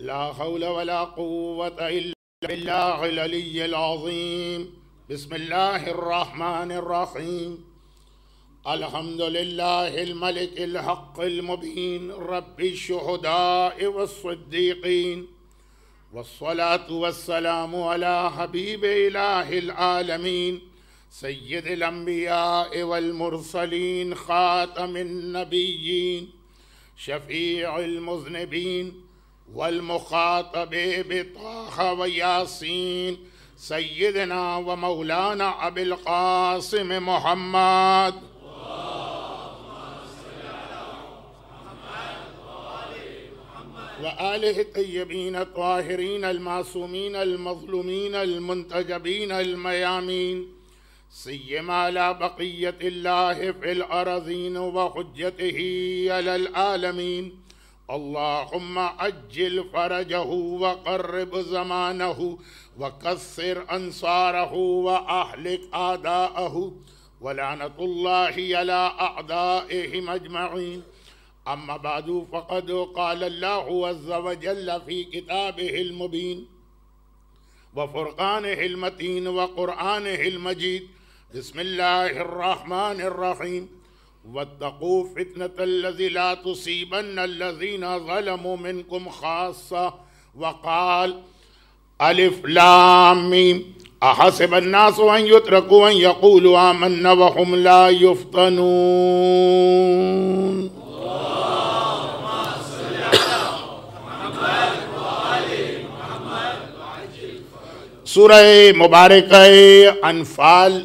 لا حول ولا قوة إلا بالله العلي العظيم. بسم الله الرحمن الرحيم. الحمد لله الملك الحق المبين رب الشهداء والصديقين، والصلاة والسلام على حبيب إله العالمين سيد الأنبياء والمرسلين خاتم النبيين شفيع المذنبين والمخاطب بطه وياسين سيدنا ومولانا أبي القاسم محمد وآله الطيبين الطاهرين المعصومين المظلومين المنتجبين الميامين، سيما على بقية الله في الأراضين وحجته على العالمين. اللهم عجل فرجه وقرب زمانه وكسر أنصاره وأهلك أعداءه، ولعنة الله على أعدائهم أجمعين. أما بعد، فقد قال الله عز وجل في كتابه المبين وفرقانه المتين وقرآنه المجيد: بسم الله الرحمن الرحيم. واتقوا فتنة الذي لا تصيبن الذين ظلموا منكم خاصة. وقال: ألف لام ميم أحسب الناس أن يتركوا أن يقولوا آمنا وهم لا يفتنون. سورہ مبارکہ انفال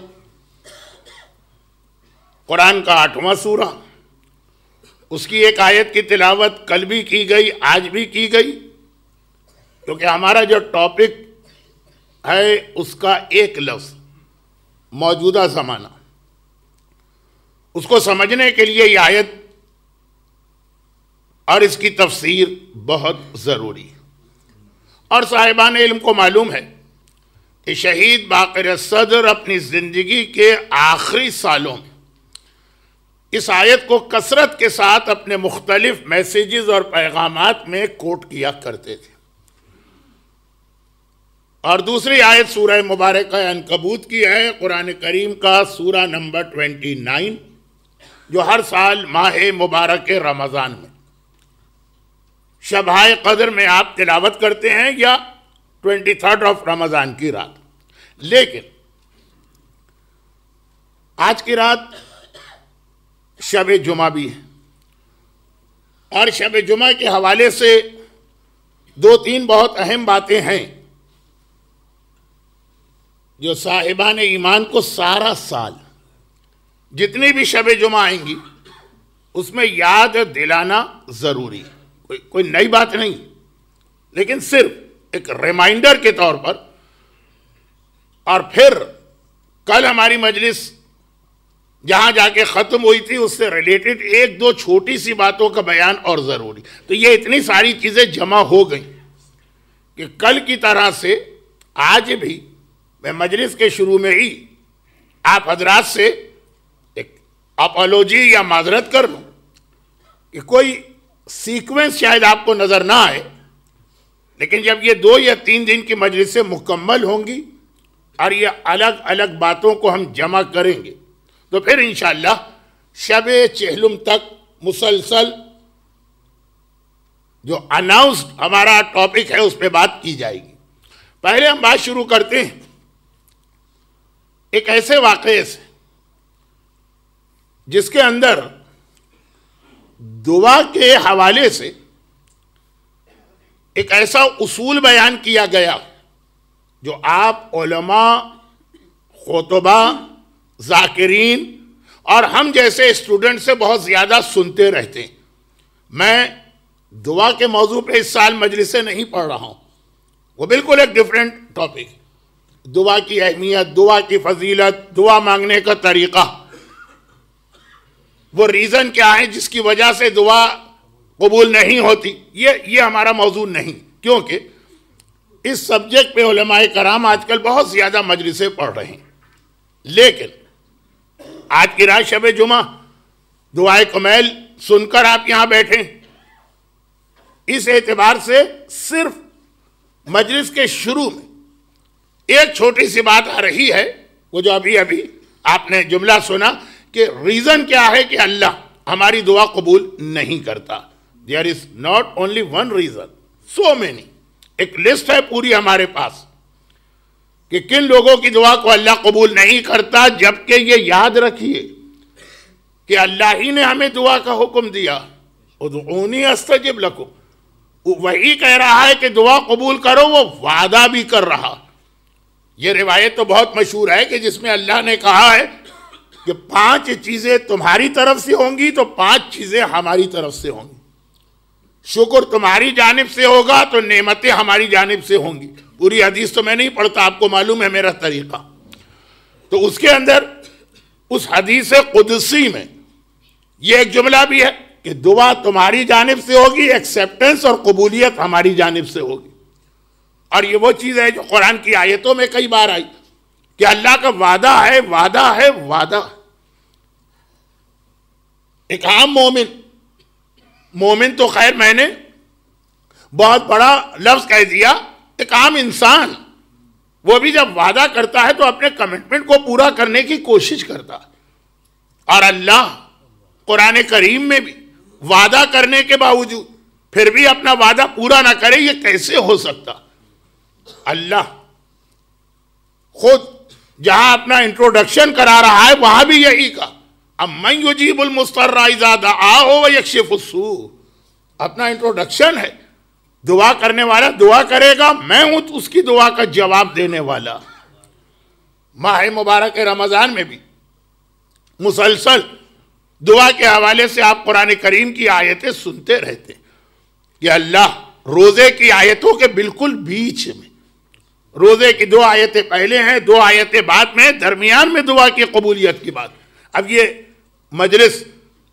قرآن کا 8واں سورہ، اس کی ایک آیت کی تلاوت کل بھی کی گئی، آج بھی کی گئی، کیونکہ ہمارا جو ٹاپک ہے اس کا ایک لفظ موجودہ زمانہ، اس کو سمجھنے کے لیے یہ آیت اور اس کی تفسیر بہت ضروری ہے. اور صاحبان علم کو معلوم ہے کہ شہید باقر صدر اپنی زندگی کے آخری سالوں میں اس آیت کو کثرت کے ساتھ اپنے مختلف میسیجز اور پیغامات میں کوٹ کیا کرتے تھے. اور دوسری آیت سورہ مبارکہ عنکبوت کی ہے، قرآن کریم کا سورہ نمبر 29، جو ہر سال ماہ مبارک رمضان میں شبائے قدر میں آپ تلاوت کرتے ہیں، یا 23 آف رمضان کی رات. لیکن آج کی رات شب جمعہ بھی ہے، اور شب جمعہ کے حوالے سے 2-3 بہت اہم باتیں ہیں جو صاحبان ایمان کو سارا سال جتنی بھی شب جمعہ آئیں گی اس میں یاد دلانا ضروری ہے. کوئی نئی بات نہیں، لیکن صرف ایک ریمائنڈر کے طور پر. اور پھر کل ہماری مجلس جہاں جا کے ختم ہوئی تھی اس سے ریلیٹڈ 1-2 چھوٹی سی باتوں کا بیان اور ضروری. تو یہ اتنی ساری چیزیں جمع ہو گئیں کہ کل کی طرح سے آج بھی میں مجلس کے شروع میں ہی آپ حضرات سے ایک اپالوجی یا معذرت کر لوں کہ کوئی سیکوینس شاید آپ کو نظر نہ آئے، لیکن جب یہ 2 یا 3 دن کی مجلسیں مکمل ہوں گی اور یہ الگ الگ باتوں کو ہم جمع کریں گے تو پھر انشاءاللہ شب چہلم تک مسلسل جو اناؤنسڈ ہمارا ٹاپک ہے اس پہ بات کی جائے گی. پہلے ہم بات شروع کرتے ہیں ایک ایسے واقعے سے جس کے اندر دعا کے حوالے سے ایک ایسا اصول بیان کیا گیا جو آپ علماء، خطبہ، ذاکرین اور ہم جیسے اسٹوڈنٹ سے بہت زیادہ سنتے رہتے ہیں. میں دعا کے موضوع پہ اس سال مجلسیں نہیں پڑھ رہا ہوں، وہ بالکل ایک ڈیفرنٹ ٹاپک. دعا کی اہمیت، دعا کی فضیلت، دعا مانگنے کا طریقہ، وہ ریزن کیا ہے جس کی وجہ سے دعا قبول نہیں ہوتی، یہ ہمارا موضوع نہیں. کیونکہ اس سبجیکٹ پہ علماء کرام آج کل بہت زیادہ مجلسیں پڑھ رہے ہیں. لیکن آج کی رات شب جمعہ دعائے کمیل سن کر آپ یہاں بیٹھیں اس اعتبار سے صرف مجلس کے شروع میں ایک چھوٹی سی بات آ رہی ہے، وہ جو ابھی آپ نے جملہ سنا کہ ریزن کیا ہے کہ اللہ ہماری دعا قبول نہیں کرتا. There is not only one reason, so many. ایک لسٹ ہے پوری ہمارے پاس کہ کن لوگوں کی دعا کو اللہ قبول نہیں کرتا، جبکہ یہ یاد رکھیے کہ اللہ ہی نے ہمیں دعا کا حکم دیا، ادعونی استجب لکم. وہی کہہ رہا ہے کہ دعا قبول کرو، وہ وعدہ بھی کر رہا. یہ روایت تو بہت مشہور ہے کہ جس میں اللہ نے کہا ہے کہ 5 چیزیں تمہاری طرف سے ہوں گی تو 5 چیزیں ہماری طرف سے ہوں گی. شکر تمہاری جانب سے ہوگا تو نعمتیں ہماری جانب سے ہوں گی. پوری حدیث تو میں نہیں پڑھتا، آپ کو معلوم ہے میرا طریقہ. تو اس کے اندر اس حدیث قدسی میں یہ ایک جملہ بھی ہے کہ دعا تمہاری جانب سے ہوگی، ایکسیپٹنس اور قبولیت ہماری جانب سے ہوگی. اور یہ وہ چیز ہے جو قرآن کی آیتوں میں کئی بار آئی کہ اللہ کا وعدہ ہے، وعدہ ہے، وعدہ. ایک عام مومن تو خیر میں نے بہت بڑا لفظ کہہ دیا، ایک عام انسان وہ بھی جب وعدہ کرتا ہے تو اپنے کمٹمنٹ کو پورا کرنے کی کوشش کرتا ہے. اور اللہ قرآن کریم میں بھی وعدہ کرنے کے باوجود پھر بھی اپنا وعدہ پورا نہ کرے، یہ کیسے ہو سکتا؟ اللہ خود جہاں اپنا انٹروڈکشن کرا رہا ہے وہاں بھی یہی کہا، امن یجیب المضطر اذا دعاہ ویکشف السوء. اپنا انٹروڈکشن ہے، دعا کرنے والا دعا کرے گا، میں ہوں اس کی دعا کا جواب دینے والا. ماہ مبارک رمضان میں بھی مسلسل دعا کے حوالے سے آپ قرآن کریم کی آیتیں سنتے رہتے کہ اللہ روزے کی آیتوں کے بالکل بیچ میں، روزے کی 2 آیتیں پہلے ہیں، 2 آیتیں بعد میں، درمیان میں دعا کی قبولیت کی بات. اب یہ مجلس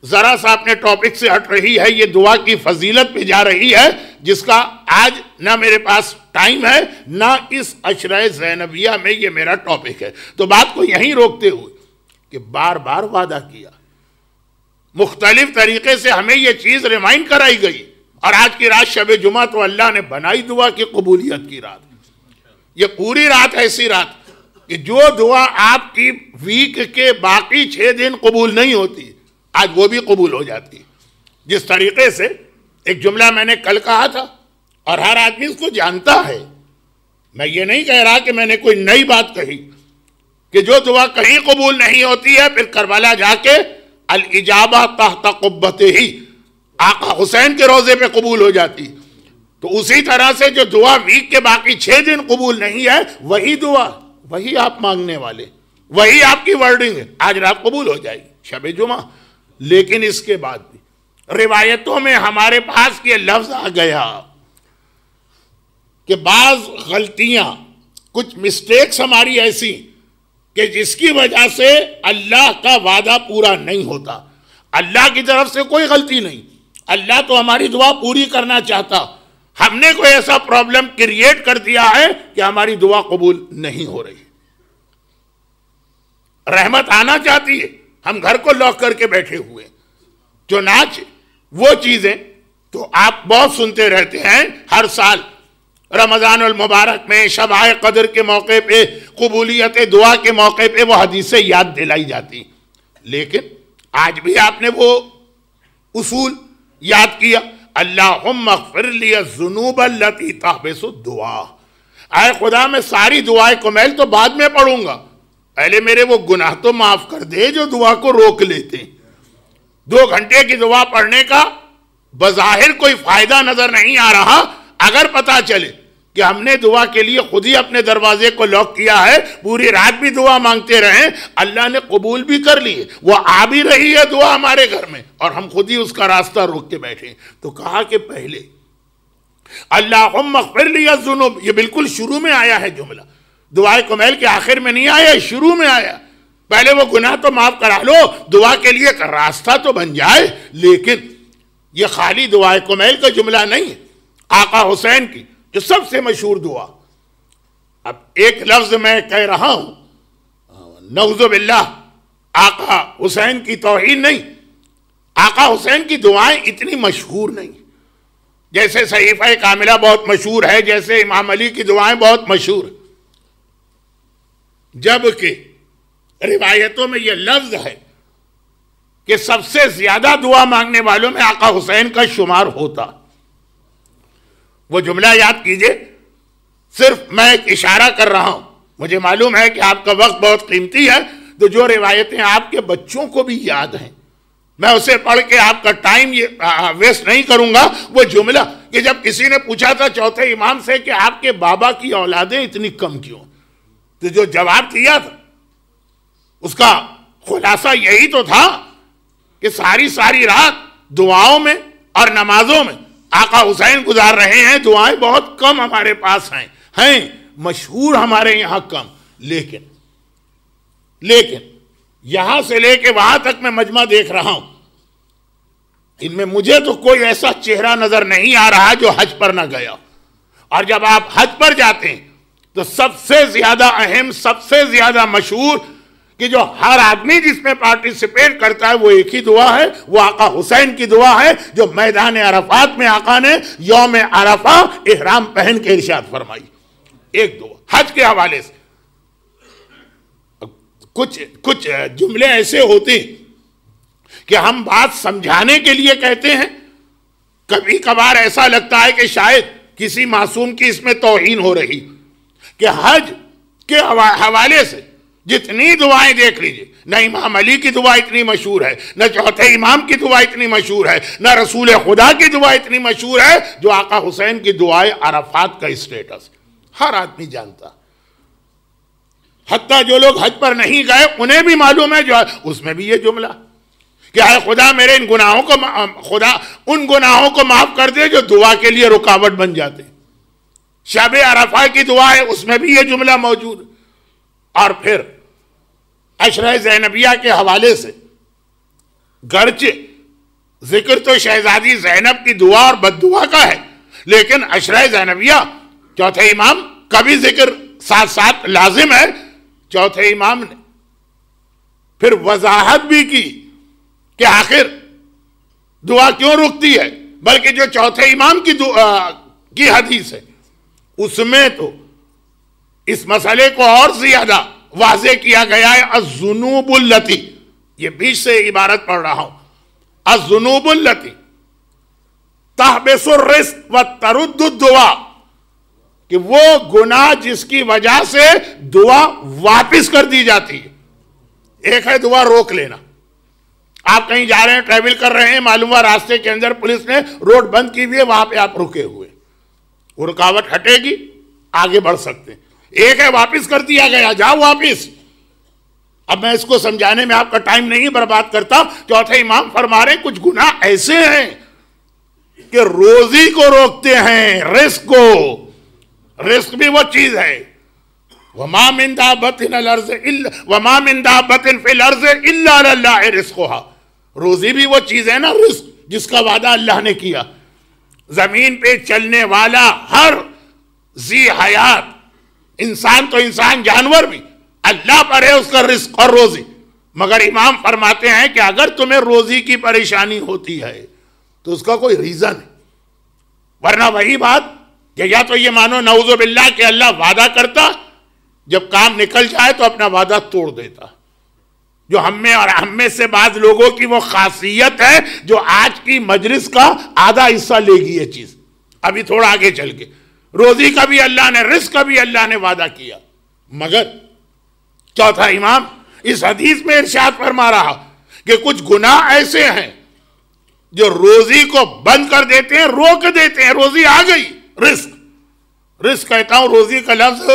ذرا سا اپنے ٹاپک سے ہٹ رہی ہے، یہ دعا کی فضیلت پہ جا رہی ہے جس کا آج نہ میرے پاس ٹائم ہے نہ اس عشرہ زینبیہ میں یہ میرا ٹاپک ہے. تو بات کو یہیں روکتے ہوئے کہ بار بار وعدہ کیا، مختلف طریقے سے ہمیں یہ چیز ریمائنڈ کرائی گئی. اور آج کی رات شب جمعہ تو اللہ نے بنائی دعا کی قبولیت کی رات. یہ پوری رات ایسی رات کہ جو دعا آپ کی ویک کے باقی 6 دن قبول نہیں ہوتی، آج وہ بھی قبول ہو جاتی. جس طریقے سے ایک جملہ میں نے کل کہا تھا اور ہر آدمی اس کو جانتا ہے، میں یہ نہیں کہہ رہا کہ میں نے کوئی نئی بات کہی کہ جو دعا کہیں قبول نہیں ہوتی ہے پھر کربلا جا کے الاجابہ تحت قبتہ ہی آقا حسین کے روزے پہ قبول ہو جاتی. تو اسی طرح سے جو دعا ویک کے باقی 6 دن قبول نہیں ہے، وہی دعا، وہی آپ مانگنے والے، وہی آپ کی ورڈنگ ہے، آج رات قبول ہو جائے گی شب جمعہ. لیکن اس کے بعد بھی روایتوں میں ہمارے پاس یہ لفظ آ گیا کہ بعض غلطیاں، کچھ مسٹیکس ہماری ایسی کہ جس کی وجہ سے اللہ کا وعدہ پورا نہیں ہوتا. اللہ کی طرف سے کوئی غلطی نہیں، اللہ تو ہماری دعا پوری کرنا چاہتا. ہم نے کوئی ایسا پرابلم کریٹ کر دیا ہے کہ ہماری دعا قبول نہیں ہو رہی. رحمت آنا چاہتی ہے، ہم گھر کو لاک کر کے بیٹھے ہوئے. چنانچہ وہ چیزیں تو آپ بہت سنتے رہتے ہیں، ہر سال رمضان المبارک میں شب قدر کے موقع پہ، قبولیت دعا کے موقع پہ وہ حدیثیں یاد دلائی جاتی. لیکن آج بھی آپ نے وہ اصول یاد کیا، اللہم اغفر لی الذنوب التی تحبس الدعا. اے خدا میں ساری دعائیں کمیل تو بعد میں پڑھوں گا، پہلے میرے وہ گناہ تو معاف کر دے جو دعا کو روک لیتے. 2 گھنٹے کی دعا پڑھنے کا بظاہر کوئی فائدہ نظر نہیں آ رہا. اگر پتا چلے کہ ہم نے دعا کے لیے خود ہی اپنے دروازے کو لاک کیا ہے، پوری رات بھی دعا مانگتے رہیں، اللہ نے قبول بھی کر لی، وہ آ بھی رہی ہے دعا ہمارے گھر میں، اور ہم خود ہی اس کا راستہ روک کے بیٹھے. تو کہا کہ پہلے اللہم اغفر لی الذنوب، یہ بالکل شروع میں آیا ہے جملہ، دعائے کمیل کے آخر میں نہیں آیا، شروع میں آیا. پہلے وہ گناہ تو معاف کرا لو، دعا کے لیے راستہ تو بن جائے. لیکن یہ خالی دعائے کمیل کا جملہ نہیں ہے، آقا حسین کی جو سب سے مشہور دعا. اب ایک لفظ میں کہہ رہا ہوں، نعوذ باللہ، آقا حسین کی توہین نہیں، آقا حسین کی دعائیں اتنی مشہور نہیں. جیسے صحیفہ کاملہ بہت مشہور ہے، جیسے امام علی کی دعائیں بہت مشہور، جبکہ روایتوں میں یہ لفظ ہے کہ سب سے زیادہ دعا مانگنے والوں میں آقا حسین کا شمار ہوتا۔ وہ جملہ یاد کیجئے، صرف میں ایک اشارہ کر رہا ہوں، مجھے معلوم ہے کہ آپ کا وقت بہت قیمتی ہے، تو جو روایتیں آپ کے بچوں کو بھی یاد ہیں میں اسے پڑھ کے آپ کا ٹائم ویسٹ نہیں کروں گا۔ وہ جملہ کہ جب کسی نے پوچھا تھا چوتھے امام سے کہ آپ کے بابا کی اولادیں اتنی کم کیوں، تو جو جواب دیا تھا اس کا خلاصہ یہی تو تھا کہ ساری رات دعاؤں میں اور نمازوں میں آقا حسین گزار رہے ہیں، دعائیں بہت کم ہمارے پاس ہیں مشہور ہمارے یہاں کم، لیکن یہاں سے لے کے وہاں تک میں مجمع دیکھ رہا ہوں، ان میں مجھے تو کوئی ایسا چہرہ نظر نہیں آ رہا جو حج پر نہ گیا، اور جب آپ حج پر جاتے ہیں تو سب سے زیادہ اہم، سب سے زیادہ مشہور کہ جو ہر آدمی جس میں پارٹیسپیٹ کرتا ہے وہ ایک ہی دعا ہے، وہ آقا حسین کی دعا ہے جو میدان عرفات میں آقا نے یوم عرفہ احرام پہن کے ارشاد فرمائی، ایک دعا حج کے حوالے سے۔ کچھ جملے ایسے ہوتے کہ ہم بات سمجھانے کے لیے کہتے ہیں، کبھی کبھار ایسا لگتا ہے کہ شاید کسی معصوم کی اس میں توہین ہو رہی، کہ حج کے حوالے سے جتنی دعائیں دیکھ لیجئے، نہ امام علی کی دعا اتنی مشہور ہے، نہ چوتھے امام کی دعا اتنی مشہور ہے، نہ رسول خدا کی دعا اتنی مشہور ہے جو آقا حسین کی دعائیں عرفات کا اسٹیٹس ہر آدمی جانتا، حتیٰ جو لوگ حج پر نہیں گئے انہیں بھی معلوم ہے، جو اس میں بھی یہ جملہ کہ اے خدا میرے ان گناہوں کو معاف کر دے جو دعا کے لیے رکاوٹ بن جاتے۔ شب عرفہ کی دعا ہے، اس میں بھی یہ جملہ موجود، اور پھر عشرہ زینبیہ کے حوالے سے گرچہ ذکر تو شہزادی زینب کی دعا اور بد دعا کا ہے، لیکن عشرہ زینبیہ چوتھے امام کا بھی ذکر ساتھ ساتھ لازم ہے۔ چوتھے امام نے پھر وضاحت بھی کی کہ آخر دعا کیوں رکتی ہے، بلکہ جو چوتھے امام کی حدیث ہے اس میں تو اس مسئلے کو اور زیادہ واضح کیا گیا ہے۔ الذنوب التی، یہ بیچ سے عبارت پڑھ رہا ہوں، الذنوب التی تحبس الرزق وترد الدعاء، کہ وہ گناہ جس کی وجہ سے دعا واپس کر دی جاتی ہے۔ ایک ہے دعا روک لینا، آپ کہیں جا رہے ہیں، ٹریول کر رہے ہیں، معلوم ہوا راستے کے اندر پولیس نے روڈ بند کی ہوئی ہے، وہاں پہ آپ رکے ہوئے، وہ رکاوٹ ہٹے گی، آگے بڑھ سکتے ہیں۔ ایک ہے واپس کر دیا گیا، جاؤ واپس۔ اب میں اس کو سمجھانے میں آپ کا ٹائم نہیں برباد کرتا۔ چوتھے امام فرما رہے کچھ گناہ ایسے ہیں کہ روزی کو روکتے ہیں، رزق کو۔ رزق بھی وہ چیز ہے، وَمَا مِن دَابَّةٍ فِي الْأَرْضِ إِلَّا عَلَى اللَّهِ رِزْقُهَا، روزی بھی وہ چیز ہے نا، رزق جس کا وعدہ اللہ نے کیا۔ زمین پہ چلنے والا ہر ذی حیات، انسان تو انسان، جانور بھی، اللہ پر ہے اس کا رزق اور روزی۔ مگر امام فرماتے ہیں کہ اگر تمہیں روزی کی پریشانی ہوتی ہے تو اس کا کوئی ریزن ہے، ورنہ وہی بات کہ یا تو یہ مانو نعوذ باللہ کہ اللہ وعدہ کرتا، جب کام نکل جائے تو اپنا وعدہ توڑ دیتا، جو ہم میں اور ہم میں سے بعض لوگوں کی وہ خاصیت ہے جو آج کی مجلس کا آدھا حصہ لے گی یہ چیز۔ ابھی تھوڑا آگے چل کے روزی کا بھی اللہ نے، رزق کا بھی اللہ نے وعدہ کیا، مگر چوتھا امام اس حدیث میں ارشاد فرما رہا کہ کچھ گناہ ایسے ہیں جو روزی کو بند کر دیتے ہیں، روک دیتے ہیں۔ روزی آ گئی، رزق کہتا ہوں، روزی کا لفظ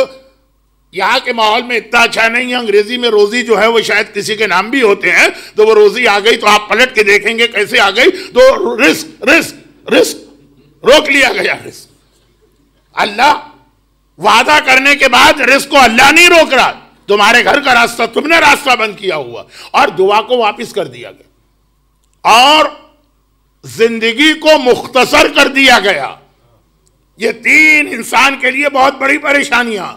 یہاں کے ماحول میں اتنا اچھا نہیں ہے، انگریزی میں روزی جو ہے وہ شاید کسی کے نام بھی ہوتے ہیں، تو وہ روزی آ گئی تو آپ پلٹ کے دیکھیں گے کیسے آ گئی، تو رزق روک لیا گیا۔ رزق اللہ وعدہ کرنے کے بعد رزق کو اللہ نہیں روک رہا، تمہارے گھر کا راستہ تم نے راستہ بند کیا ہوا، اور دعا کو واپس کر دیا گیا اور زندگی کو مختصر کر دیا گیا۔ یہ تین انسان کے لیے بہت بڑی پریشانیاں۔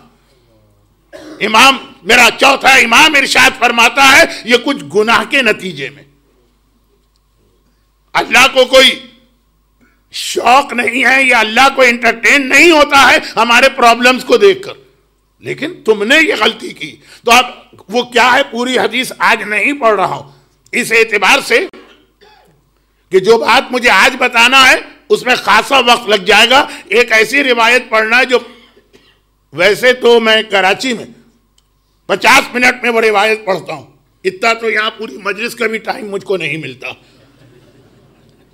امام میرا چوتھا امام ارشاد فرماتا ہے یہ کچھ گناہ کے نتیجے میں اللہ کو کوئی شوق نہیں ہے یا اللہ کو انٹرٹین نہیں ہوتا ہے ہمارے پرابلمز کو دیکھ کر. لیکن تم نے یہ غلطی کی. تو اب وہ کیا ہے, پوری حدیث آج نہیں پڑھ رہا ہوں اس اعتبار سے کہ جو بات مجھے آج بتانا ہے اس میں خاصا وقت لگ جائے گا. ایک ایسی روایت پڑھنا ہے جو ویسے تو میں کراچی میں 50 منٹ میں وہ روایت پڑھتا ہوں, اتنا تو یہاں پوری مجلس کا بھی ٹائم مجھ کو نہیں ملتا.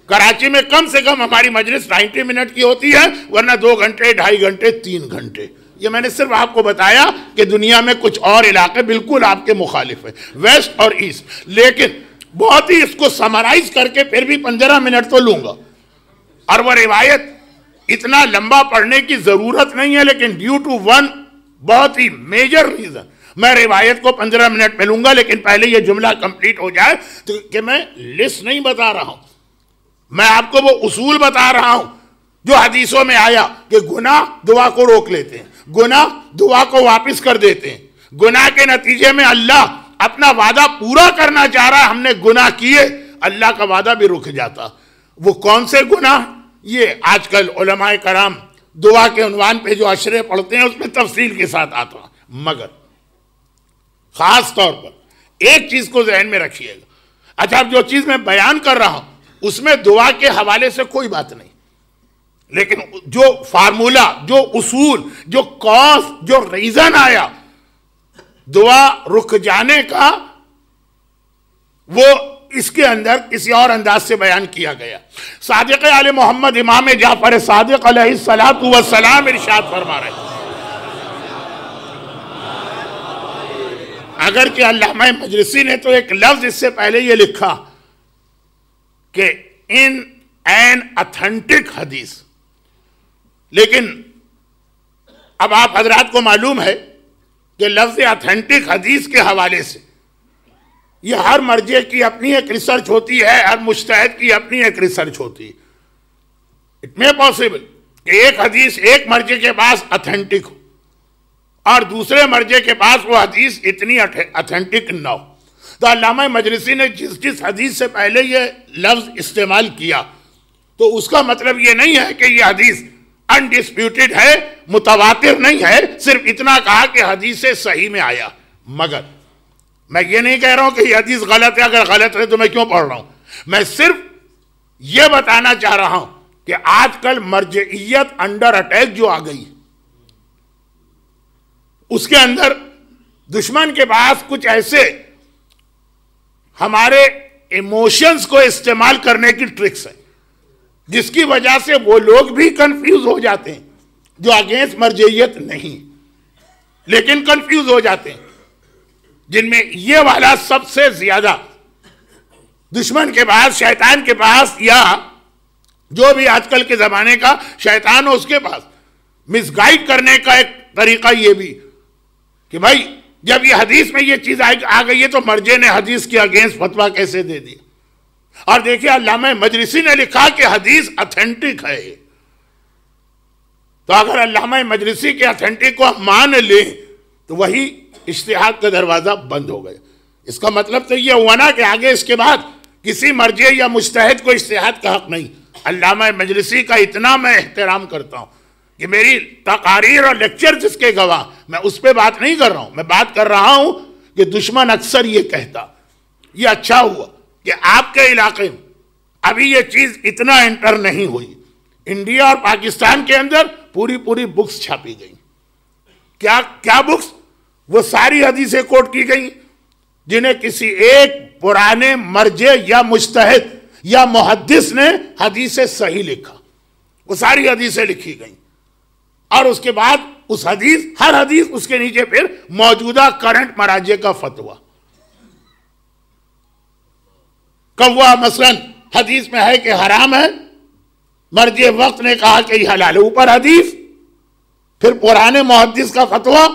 کراچی میں کم سے کم ہماری مجلس 90 منٹ کی ہوتی ہے, ورنہ 2 گھنٹے 2.5 گھنٹے 3 گھنٹے. یہ میں نے صرف آپ کو بتایا کہ دنیا میں کچھ اور علاقے بالکل آپ کے مخالف ہیں, ویسٹ اور ایسٹ. لیکن بہت ہی اس کو سمرائز کر کے پھر بھی 15 منٹ تو لوں گا. اور وہ روایت اتنا لمبا پڑھنے کی ضرورت نہیں ہے, لیکن ڈیو ٹو ون بہت ہی میجر ریزن میں روایت کو 15 منٹ میں لوں گا. لیکن پہلے یہ جملہ کمپلیٹ ہو جائے کہ میں لسٹ نہیں بتا رہا ہوں, میں آپ کو وہ اصول بتا رہا ہوں جو حدیثوں میں آیا کہ گناہ دعا کو روک لیتے ہیں, گناہ دعا کو واپس کر دیتے ہیں. گناہ کے نتیجے میں اللہ اپنا وعدہ پورا کرنا چاہ رہا ہے, ہم نے گناہ کیے, اللہ کا وعدہ بھی رک جاتا. وہ کون سے گناہ, یہ آج کل علماء کرام دعا کے عنوان پہ جو اشرے پڑھتے ہیں اس میں تفصیل کے ساتھ آتا. مگر خاص طور پر ایک چیز کو ذہن میں رکھیے گا. اچھا, اب جو چیز میں بیان کر رہا ہوں اس میں دعا کے حوالے سے کوئی بات نہیں, لیکن جو فارمولا, جو اصول, جو کاز, جو ریزن آیا دعا رک جانے کا, وہ اس کے اندر کسی اور انداز سے بیان کیا گیا. صادق آل محمد امام جعفر صادق علیہ الصلوۃ والسلام ارشاد فرما رہے ہیں, اگرچہ علامہ مجلسی نے تو ایک لفظ اس سے پہلے یہ لکھا کہ ان این اتھینٹک حدیث, لیکن اب آپ حضرات کو معلوم ہے کہ لفظ اتھینٹک حدیث کے حوالے سے یہ ہر مرجع کی اپنی ایک ریسرچ ہوتی ہے, ہر مجتہد کی اپنی ایک ریسرچ ہوتی ہے. اٹ میں پاسبل کہ ایک حدیث ایک مرجع کے پاس اتھینٹک ہو اور دوسرے مرجع کے پاس وہ حدیث اتنی اتھینٹک نہ ہو. تو علامہ مجلسی نے جس حدیث سے پہلے یہ لفظ استعمال کیا تو اس کا مطلب یہ نہیں ہے کہ یہ حدیث انڈسپیوٹڈ ہے, متواتر نہیں ہے, صرف اتنا کہا کہ حدیث صحیح میں آیا. مگر میں یہ نہیں کہہ رہا ہوں کہ یہ حدیث غلط ہے, اگر غلط ہے تو میں کیوں پڑھ رہا ہوں. میں صرف یہ بتانا چاہ رہا ہوں کہ آج کل مرجعیت انڈر اٹیک جو آ گئی, اس کے اندر دشمن کے پاس کچھ ایسے ہمارے ایموشنز کو استعمال کرنے کی ٹرکس ہے جس کی وجہ سے وہ لوگ بھی کنفیوز ہو جاتے ہیں جو اگینسٹ مرجعیت نہیں, لیکن کنفیوز ہو جاتے ہیں, جن میں یہ والا سب سے زیادہ دشمن کے پاس, شیطان کے پاس, یا جو بھی آج کل کے زمانے کا شیطان ہو اس کے پاس مس گائیڈ کرنے کا ایک طریقہ یہ بھی کہ بھائی جب یہ حدیث میں یہ چیز آ گئی ہے تو مرجع نے حدیث کے اگینسٹ فتویٰ کیسے دے دیا. اور دیکھیے علامہ مجلسی نے لکھا کہ حدیث اتھینٹک ہے, تو اگر علامہ مجلسی کے اتھینٹک کو ہم مان لیں تو وہی اجتہاد کا دروازہ بند ہو گیا. اس کا مطلب تو یہ ہوا نا کہ آگے اس کے بعد کسی مرجع یا مجتہد کو اجتہاد کا حق نہیں. علامہ مجلسی کا اتنا میں احترام کرتا ہوں کہ میری تقاریر اور لیکچر جس کے گواہ, میں اس پہ بات نہیں کر رہا ہوں, میں بات کر رہا ہوں کہ دشمن اکثر یہ کہتا. یہ اچھا ہوا کہ آپ کے علاقے میں ابھی یہ چیز اتنا انٹر نہیں ہوئی. انڈیا اور پاکستان کے اندر پوری بکس چھاپی گئی. کیا بکس؟ وہ ساری حدیثیں کوٹ کی گئی جنہیں کسی ایک پرانے مرجع یا مجتہد یا محدث نے حدیث صحیح لکھا. وہ ساری حدیثیں لکھی گئیں اور اس کے بعد اس حدیث, ہر حدیث اس کے نیچے پھر موجودہ کرنٹ مراجع کا فتویٰ. کوا مثلا حدیث میں ہے کہ حرام ہے, مرجع وقت نے کہا کہ یہ حلال ہے, اوپر حدیث, پھر پرانے محدث کا فتویٰ,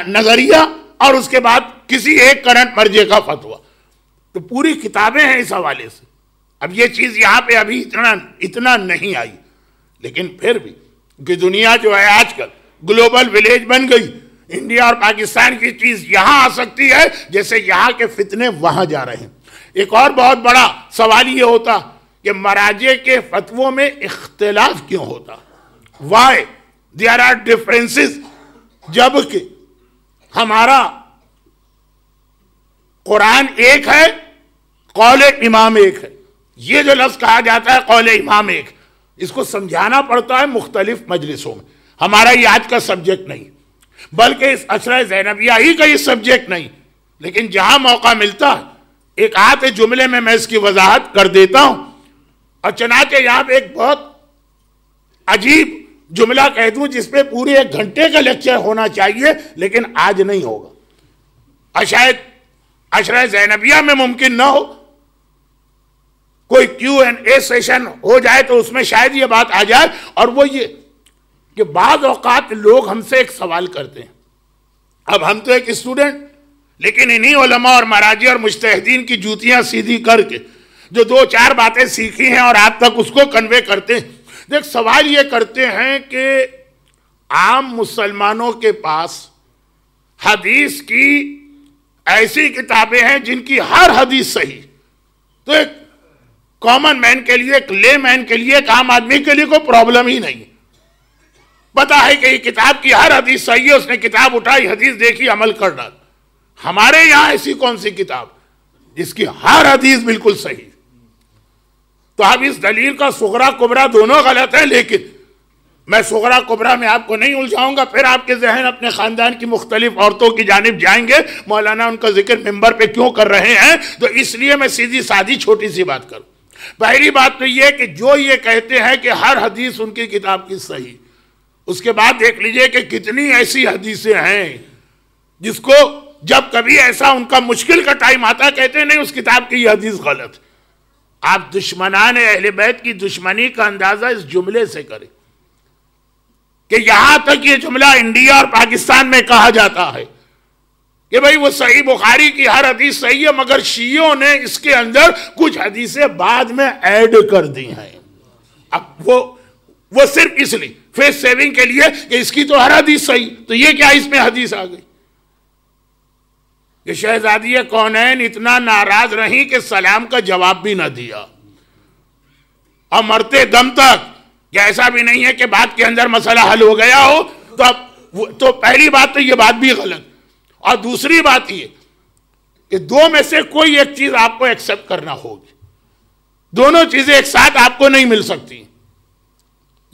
نظریہ, اور اس کے بعد کسی ایک کرنٹ مرجع کا فتویٰ. تو پوری کتابیں ہیں اس حوالے سے. اب یہ چیز یہاں پہ ابھی اتنا نہیں آئی, لیکن پھر بھی کہ دنیا جو ہے آج کل گلوبل ولیج بن گئی. انڈیا اور پاکستان کی چیز یہاں آ سکتی ہے جیسے یہاں کے فتنے وہاں جا رہے ہیں. ایک اور بہت بڑا سوال یہ ہوتا کہ مراجع کے فتووں میں اختلاف کیوں ہوتا. وائی دیئر آر ڈفرینسز، جبکہ ہمارا قرآن ایک ہے، قول امام ایک ہے. یہ جو لفظ کہا جاتا ہے قول امام ایک، اس کو سمجھانا پڑتا ہے مختلف مجلسوں میں. ہمارا یہ آج کا سبجیکٹ نہیں، بلکہ اس عشرہ زینبیہ ہی کا یہ سبجیکٹ نہیں، لیکن جہاں موقع ملتا ہے ایک آدھ جملے میں اس کی وضاحت کر دیتا ہوں. اور چنانچہ یہاں پہ ایک بہت عجیب جملہ کہہ دوں جس پہ پورے 1 گھنٹے کا لیکچر ہونا چاہیے، لیکن آج نہیں ہوگا. اور شاید عشرہ زینبیہ میں ممکن نہ ہو، کوئی Q&A سیشن ہو جائے تو اس میں شاید یہ بات آ جائے. اور وہ یہ کہ بعض اوقات لوگ ہم سے ایک سوال کرتے ہیں. اب ہم تو ایک اسٹوڈنٹ، لیکن انہی علماء اور مراجع اور مجتہدین کی جوتیاں سیدھی کر کے جو 2-4 باتیں سیکھی ہیں اور آپ تک اس کو کنوے کرتے ہیں. دیکھ، سوال یہ کرتے ہیں کہ عام مسلمانوں کے پاس حدیث کی ایسی کتابیں ہیں جن کی ہر حدیث صحیح، تو ایک کامن مین کے لیے، ایک لے مین کے لیے، ایک عام آدمی کے لیے کوئی پرابلم ہی نہیں. پتا ہے کہ یہ کتاب کی ہر حدیث صحیح ہے، اس نے کتاب اٹھائی، حدیث دیکھی، عمل کر ڈالا. ہمارے یہاں ایسی کون سی کتاب جس کی ہر حدیث بالکل صحیح؟ تو اب اس دلیل کا صغرا کبرا دونوں غلط ہیں، لیکن میں صغرا کبرا میں آپ کو نہیں الجھاؤں گا. پھر آپ کے ذہن اپنے خاندان کی مختلف عورتوں کی جانب جائیں گے، مولانا ان کا ذکر ممبر پہ کیوں کر رہے ہیں. تو اس لیے میں سیدھی سادھی چھوٹی سی بات کروں. پہلی بات تو یہ کہ جو یہ کہتے ہیں کہ ہر حدیث ان کی کتاب کی صحیح، اس کے بعد دیکھ لیجئے کہ کتنی ایسی حدیثیں ہیں جس کو جب کبھی ایسا ان کا مشکل کا ٹائم آتا کہتے ہیں نہیں اس کتاب کی یہ حدیث غلط. آپ دشمنان اہل بیت کی دشمنی کا اندازہ اس جملے سے کریں کہ یہاں تک یہ جملہ انڈیا اور پاکستان میں کہا جاتا ہے کہ بھئی وہ صحیح بخاری کی ہر حدیث صحیح ہے، مگر شیعوں نے اس کے اندر کچھ حدیثیں بعد میں ایڈ کر دی ہیں. اب وہ صرف اس لیے فیس سیونگ کے لیے کہ اس کی تو ہر حدیث صحیح، تو یہ کیا اس میں حدیث آ گئی کہ شہزادی کونین اتنا ناراض رہیں کہ سلام کا جواب بھی نہ دیا، اور مرتے دم تک کہ ایسا بھی نہیں ہے کہ بات کے اندر مسئلہ حل ہو گیا ہو. تو اب تو پہلی بات تو یہ بات بھی غلط. اور دوسری بات یہ کہ دو میں سے کوئی ایک چیز آپ کو ایکسپٹ کرنا ہوگی. دونوں چیزیں ایک ساتھ آپ کو نہیں مل سکتی.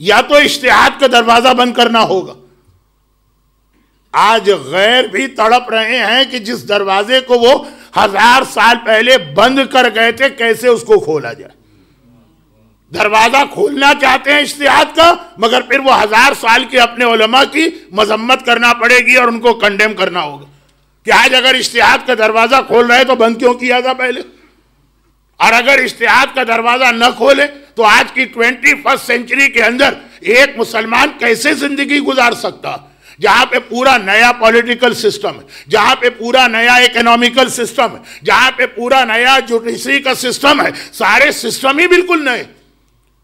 یا تو اجتہاد کا دروازہ بند کرنا ہوگا. آج غیر بھی تڑپ رہے ہیں کہ جس دروازے کو وہ 1000 سال پہلے بند کر گئے تھے کیسے اس کو کھولا جائے. دروازہ کھولنا چاہتے ہیں اجتہاد کا، مگر پھر وہ 1000 سال کے اپنے علماء کی مذمت کرنا پڑے گی اور ان کو کنڈیم کرنا ہوگا کہ آج اگر اجتہاد کا دروازہ کھول رہے تو بند کیوں کیا تھا پہلے. اور اگر اجتہاد کا دروازہ نہ کھولے تو آج کی 21 سینچری کے اندر ایک مسلمان کیسے زندگی گزار سکتا جہاں پہ پورا نیا پولیٹیکل سسٹم ہے، جہاں پہ پورا نیا اکنامیکل سسٹم ہے، جہاں پہ پورا نیا جوڈیشری کا سسٹم ہے. سارے سسٹم ہی بالکل نئے.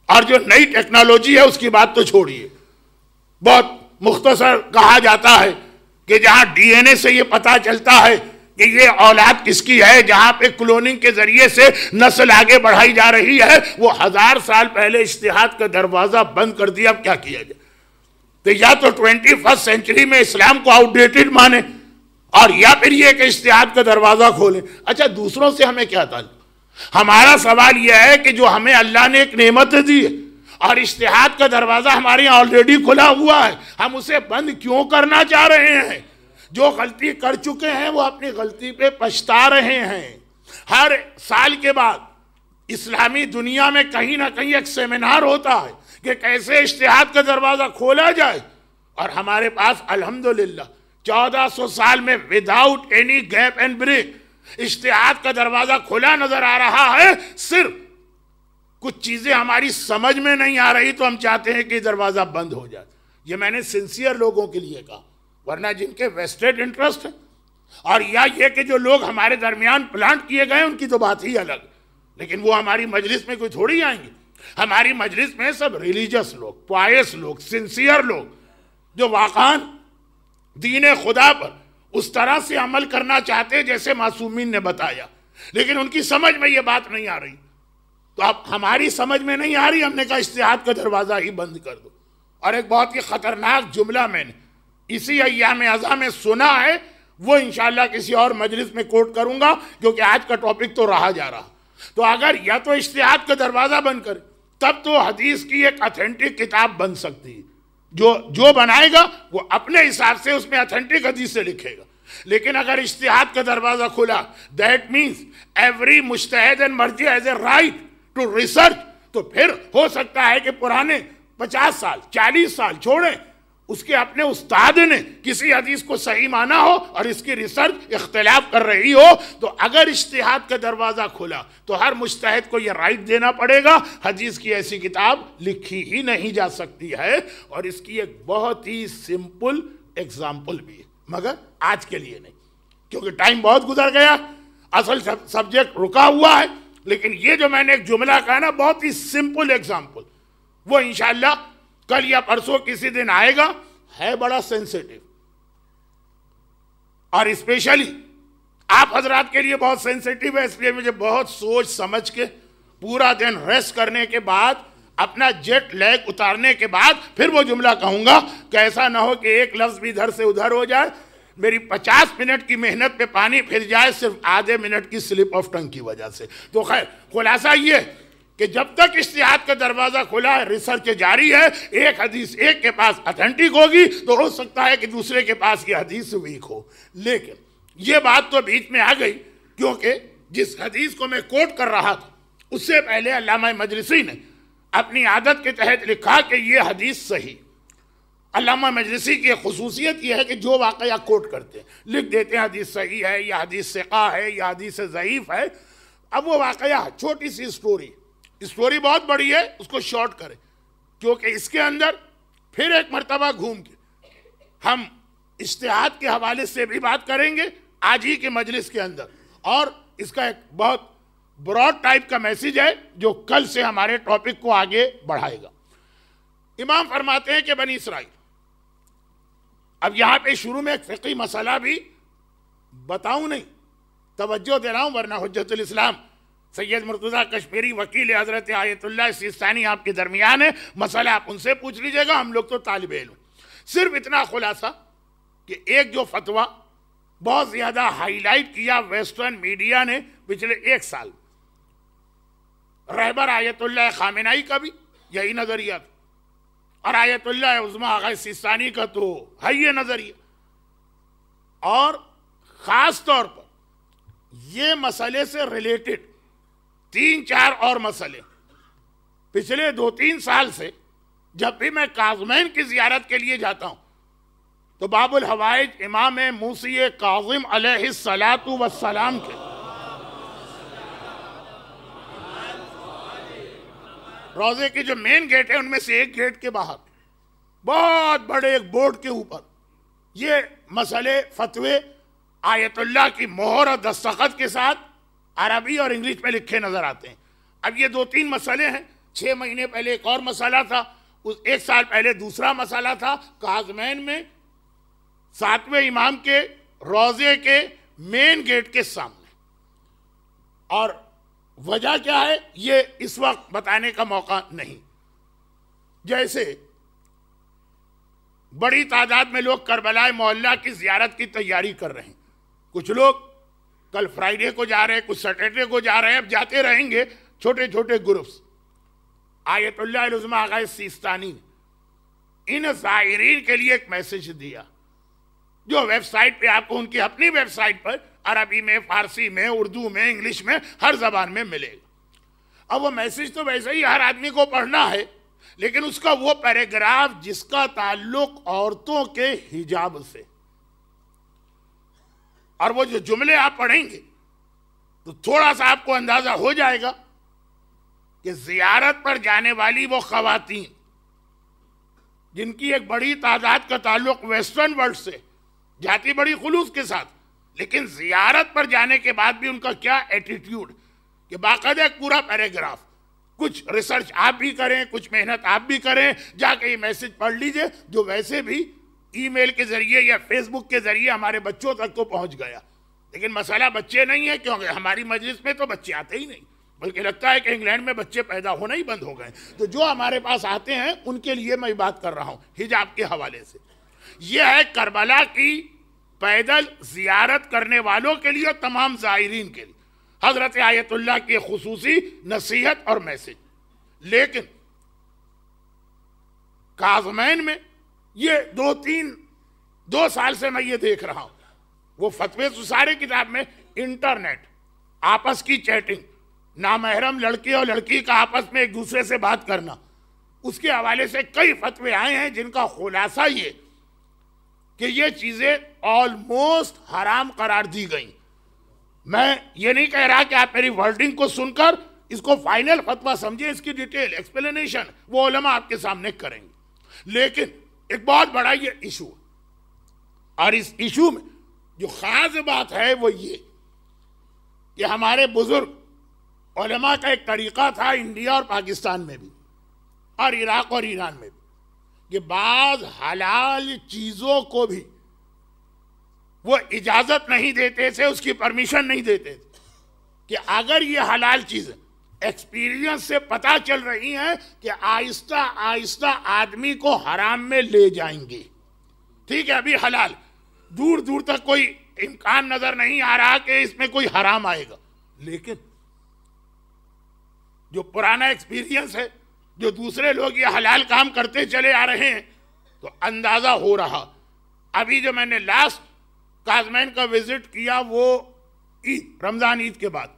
اور جو نئی ٹیکنالوجی ہے اس کی بات تو چھوڑیے. بہت مختصر کہا جاتا ہے کہ جہاں ڈی این اے سے یہ پتا چلتا ہے کہ یہ اولاد کس کی ہے، جہاں پہ کلوننگ کے ذریعے سے نسل آگے بڑھائی جا رہی ہے، وہ 1000 سال پہلے اجتہاد کا دروازہ بند کر دیا. اب کیا کیا جائے؟ تو یا تو 21 سینچری میں اسلام کو آؤٹ ڈیٹڈ مانے، اور یا پھر یہ کہ اجتہاد کا دروازہ کھولیں. اچھا، دوسروں سے ہمیں کیا تعلق؟ ہمارا سوال یہ ہے کہ جو ہمیں اللہ نے ایک نعمت دی ہے اور اجتہاد کا دروازہ ہمارے یہاں آلریڈی کھلا ہوا ہے، ہم اسے بند کیوں کرنا چاہ رہے ہیں؟ جو غلطی کر چکے ہیں وہ اپنی غلطی پہ پچھتا رہے ہیں. ہر سال کے بعد اسلامی دنیا میں کہیں نہ کہیں ایک سیمینار ہوتا ہے کہ کیسے اجتہاد کا دروازہ کھولا جائے، اور ہمارے پاس الحمدللہ 1400 سال میں without any gap and break اجتہاد کا دروازہ کھلا نظر آ رہا ہے. صرف کچھ چیزیں ہماری سمجھ میں نہیں آ رہی تو ہم چاہتے ہیں کہ دروازہ بند ہو جائے. یہ میں نے سنسیئر لوگوں کے لیے کہا، ورنہ جن کے ویسٹڈ انٹرسٹ ہیں اور یا یہ کہ جو لوگ ہمارے درمیان پلانٹ کیے گئے ان کی تو بات ہی الگ، لیکن وہ ہماری مجلس میں کوئی تھوڑی آئیں گے. ہماری مجلس میں سب ریلیجس لوگ، پوائس لوگ، سنسیئر لوگ جو واقعاً دین خدا پر اس طرح سے عمل کرنا چاہتے جیسے معصومین نے بتایا، لیکن ان کی سمجھ میں یہ بات نہیں آ رہی. تو اب ہماری سمجھ میں نہیں آ رہی، ہم نے کہا اجتہاد کا دروازہ ہی بند کر دو. اور ایک بہت ہی خطرناک جملہ میں نے اسی ایام ازاں میں سنا ہے، وہ انشاءاللہ کسی اور مجلس میں کوٹ کروں گا، کیونکہ آج کا ٹاپک تو رہا جا رہا. تو اگر یا تو اجتہاد کا دروازہ بند کرے تب تو حدیث کی ایک اتھینٹک کتاب بن سکتی ہے. جو بنائے گا وہ اپنے حساب سے اس میں اتھینٹک حدیث سے لکھے گا. لیکن اگر اجتہاد کا دروازہ کھلا، دیٹ مینس ایوری مجتہد اینڈ مرجع has a right to research. تو پھر ہو سکتا ہے کہ پرانے 50 سال 40 سال چھوڑیں، اس کے اپنے استاد نے کسی حدیث کو صحیح مانا ہو اور اس کی ریسرچ اختلاف کر رہی ہو، تو اگر اجتہاد کا دروازہ کھلا تو ہر مجتہد کو یہ رائٹ دینا پڑے گا حدیث کی ایسی کتاب لکھی ہی نہیں جا سکتی ہے. اور اس کی ایک بہت ہی سمپل ایگزامپل بھی ہے، مگر آج کے لیے نہیں کیونکہ ٹائم بہت گزر گیا، اصل سبجیکٹ رکا ہوا ہے. لیکن یہ جو میں نے ایک جملہ کہا نا، بہت ہی سمپل ایگزامپل، وہ انشاءاللہ کل یا پرسوں کسی دن آئے گا. ہے بڑا سینسیٹیو اور اسپیشلی آپ حضرات کے لیے بہت سینسیٹیو ہے، اس لیے مجھے بہت سوچ سمجھ کے پورا دن ریسٹ کرنے کے بعد، اپنا جیٹ لیگ اتارنے کے بعد پھر وہ جملہ کہوں گا کہ ایسا نہ ہو کہ ایک لفظ بھی ادھر سے ادھر ہو جائے، میری 50 منٹ کی محنت پہ پانی پھر جائے صرف آدھے منٹ کی سلپ آف ٹنگ کی وجہ سے. تو خیر، خلاصہ یہ کہ جب تک اجتہاد کا دروازہ کھلا ہے، ریسرچ جاری ہے، ایک حدیث ایک کے پاس اتھینٹک ہوگی تو ہو سکتا ہے کہ دوسرے کے پاس یہ حدیث ویک ہو. لیکن یہ بات تو بیچ میں آ گئی، کیونکہ جس حدیث کو میں کوٹ کر رہا تھا اس سے پہلے علامہ مجلسی نے اپنی عادت کے تحت لکھا کہ یہ حدیث صحیح. علامہ مجلسی کی خصوصیت یہ ہے کہ جو واقعہ کوٹ کرتے ہیں لکھ دیتے ہیں حدیث صحیح ہے یا حدیث ثقہ ہے یا حدیث ضعیف ہے. اب وہ واقعہ چھوٹی سی اسٹوری بہت بڑی ہے، اس کو شارٹ کریں، کیونکہ اس کے اندر پھر ایک مرتبہ گھوم کے ہم اجتہاد کے حوالے سے بھی بات کریں گے آج ہی کے مجلس کے اندر. اور اس کا ایک بہت براڈ ٹائپ کا میسیج ہے جو کل سے ہمارے ٹاپک کو آگے بڑھائے گا. امام فرماتے ہیں کہ بنی اسرائیل، اب یہاں پہ شروع میں ایک فقہی مسئلہ بھی بتاؤں نہیں، توجہ دے رہا ہوں، ورنہ حجت الاسلام سید مرتضیٰ کشمیری وکیل حضرت آیت اللہ سیستانی آپ کے درمیان ہے، مسئلہ آپ ان سے پوچھ لیجئے گا، ہم لوگ تو طالب علم. صرف اتنا خلاصہ کہ ایک جو فتویٰ بہت زیادہ ہائی لائٹ کیا ویسٹرن میڈیا نے پچھلے 1 سال، رہبر آیت اللہ خامنائی کا بھی یہی نظریہ تھا، اور آیت اللہ عظمیٰ آغا سیستانی کا تو ہے یہ نظریہ. اور خاص طور پر یہ مسئلے سے ریلیٹڈ 3-4 اور مسئلے پچھلے 2-3 سال سے جب بھی میں کاظمین کی زیارت کے لیے جاتا ہوں تو باب الحوائج امام موسی کاظم علیہ السلام کے روضے کی جو مین گیٹ ہے ان میں سے ایک گیٹ کے باہر بہت بڑے ایک بورڈ کے اوپر یہ مسئلے فتوے آیت اللہ کی مہر اور دستخط کے ساتھ عربی اور انگلش میں لکھے نظر آتے ہیں. اب یہ 2-3 مسئلے ہیں، 6 مہینے پہلے ایک اور مسئلہ تھا، 1 سال پہلے دوسرا مسئلہ تھا کاظمین میں 7ویں امام کے روضے کے مین گیٹ کے سامنے. اور وجہ کیا ہے یہ اس وقت بتانے کا موقع نہیں. جیسے بڑی تعداد میں لوگ کربلا معلیٰ کی زیارت کی تیاری کر رہے ہیں، کچھ لوگ کل فرائیڈے کو جا رہے ہیں، کچھ سیٹرڈے کو جا رہے ہیں، اب جاتے رہیں گے چھوٹے چھوٹے گروپس. آیت اللہ العظمیٰ آغا سیستانی نے ان زائرین کے لیے ایک میسج دیا جو ویب سائٹ پہ آپ کو ان کی اپنی ویب سائٹ پر عربی میں، فارسی میں، اردو میں، انگلش میں، ہر زبان میں ملے گا. اب وہ میسج تو ویسے ہی ہر آدمی کو پڑھنا ہے، لیکن اس کا وہ پیراگراف جس کا تعلق عورتوں کے حجاب سے، اور وہ جو جملے آپ پڑھیں گے تو تھوڑا سا آپ کو اندازہ ہو جائے گا کہ زیارت پر جانے والی وہ خواتین جن کی ایک بڑی تعداد کا تعلق ویسٹرن ورلڈ سے، جاتی بڑی خلوص کے ساتھ، لیکن زیارت پر جانے کے بعد بھی ان کا کیا ایٹیٹیوڈ، کہ باقاعدہ ایک پورا پیراگراف. کچھ ریسرچ آپ بھی کریں، کچھ محنت آپ بھی کریں، جا کے یہ میسج پڑھ لیجئے جو ویسے بھی ای میل کے ذریعے یا فیس بک کے ذریعے ہمارے بچوں تک تو پہنچ گیا. لیکن مسئلہ بچے نہیں ہے، کیونکہ ہماری مجلس میں تو بچے آتے ہی نہیں. بلکہ لگتا ہے کہ انگلینڈ میں بچے پیدا ہونا ہی بند ہو گئے. تو جو ہمارے پاس آتے ہیں ان کے لیے میں بات کر رہا ہوں حجاب کے حوالے سے. یہ ہے کربلا کی پیدل زیارت کرنے والوں کے لیے اور تمام زائرین کے لیے حضرت آیت اللہ کی خصوصی نصیحت اور میسج. لیکن کاظمین میں یہ 2 سال سے میں یہ دیکھ رہا ہوں، وہ فتوے سارے کتاب میں انٹرنیٹ، آپس کی چیٹنگ، نامحرم لڑکی اور لڑکی کا آپس میں ایک دوسرے سے بات کرنا، اس کے حوالے سے کئی فتوے آئے ہیں جن کا خلاصہ یہ کہ یہ چیزیں آلموسٹ حرام قرار دی گئیں. میں یہ نہیں کہہ رہا کہ آپ میری ورڈنگ کو سن کر اس کو فائنل فتویٰ سمجھیں، اس کی ڈیٹیل ایکسپلینیشن وہ علماء آپ کے سامنے کریں گے. لیکن ایک بہت بڑا یہ ایشو ہے، اور اس ایشو میں جو خاص بات ہے وہ یہ کہ ہمارے بزرگ علماء کا ایک طریقہ تھا انڈیا اور پاکستان میں بھی اور عراق اور ایران میں بھی کہ بعض حلال چیزوں کو بھی وہ اجازت نہیں دیتے تھے، اس کی پرمیشن نہیں دیتے تھے کہ اگر یہ حلال چیزیں ایکسپیرینس سے پتہ چل رہی ہیں کہ آہستہ آہستہ آدمی کو حرام میں لے جائیں گے. ٹھیک ہے، ابھی حلال، دور دور تک کوئی امکان نظر نہیں آ رہا کہ اس میں کوئی حرام آئے گا، لیکن جو پرانا ایکسپیرینس ہے، جو دوسرے لوگ یہ حلال کام کرتے چلے آ رہے ہیں، تو اندازہ ہو رہا. ابھی جو میں نے لاسٹ کاظمین کا وزٹ کیا وہ رمضان عید کے بعد،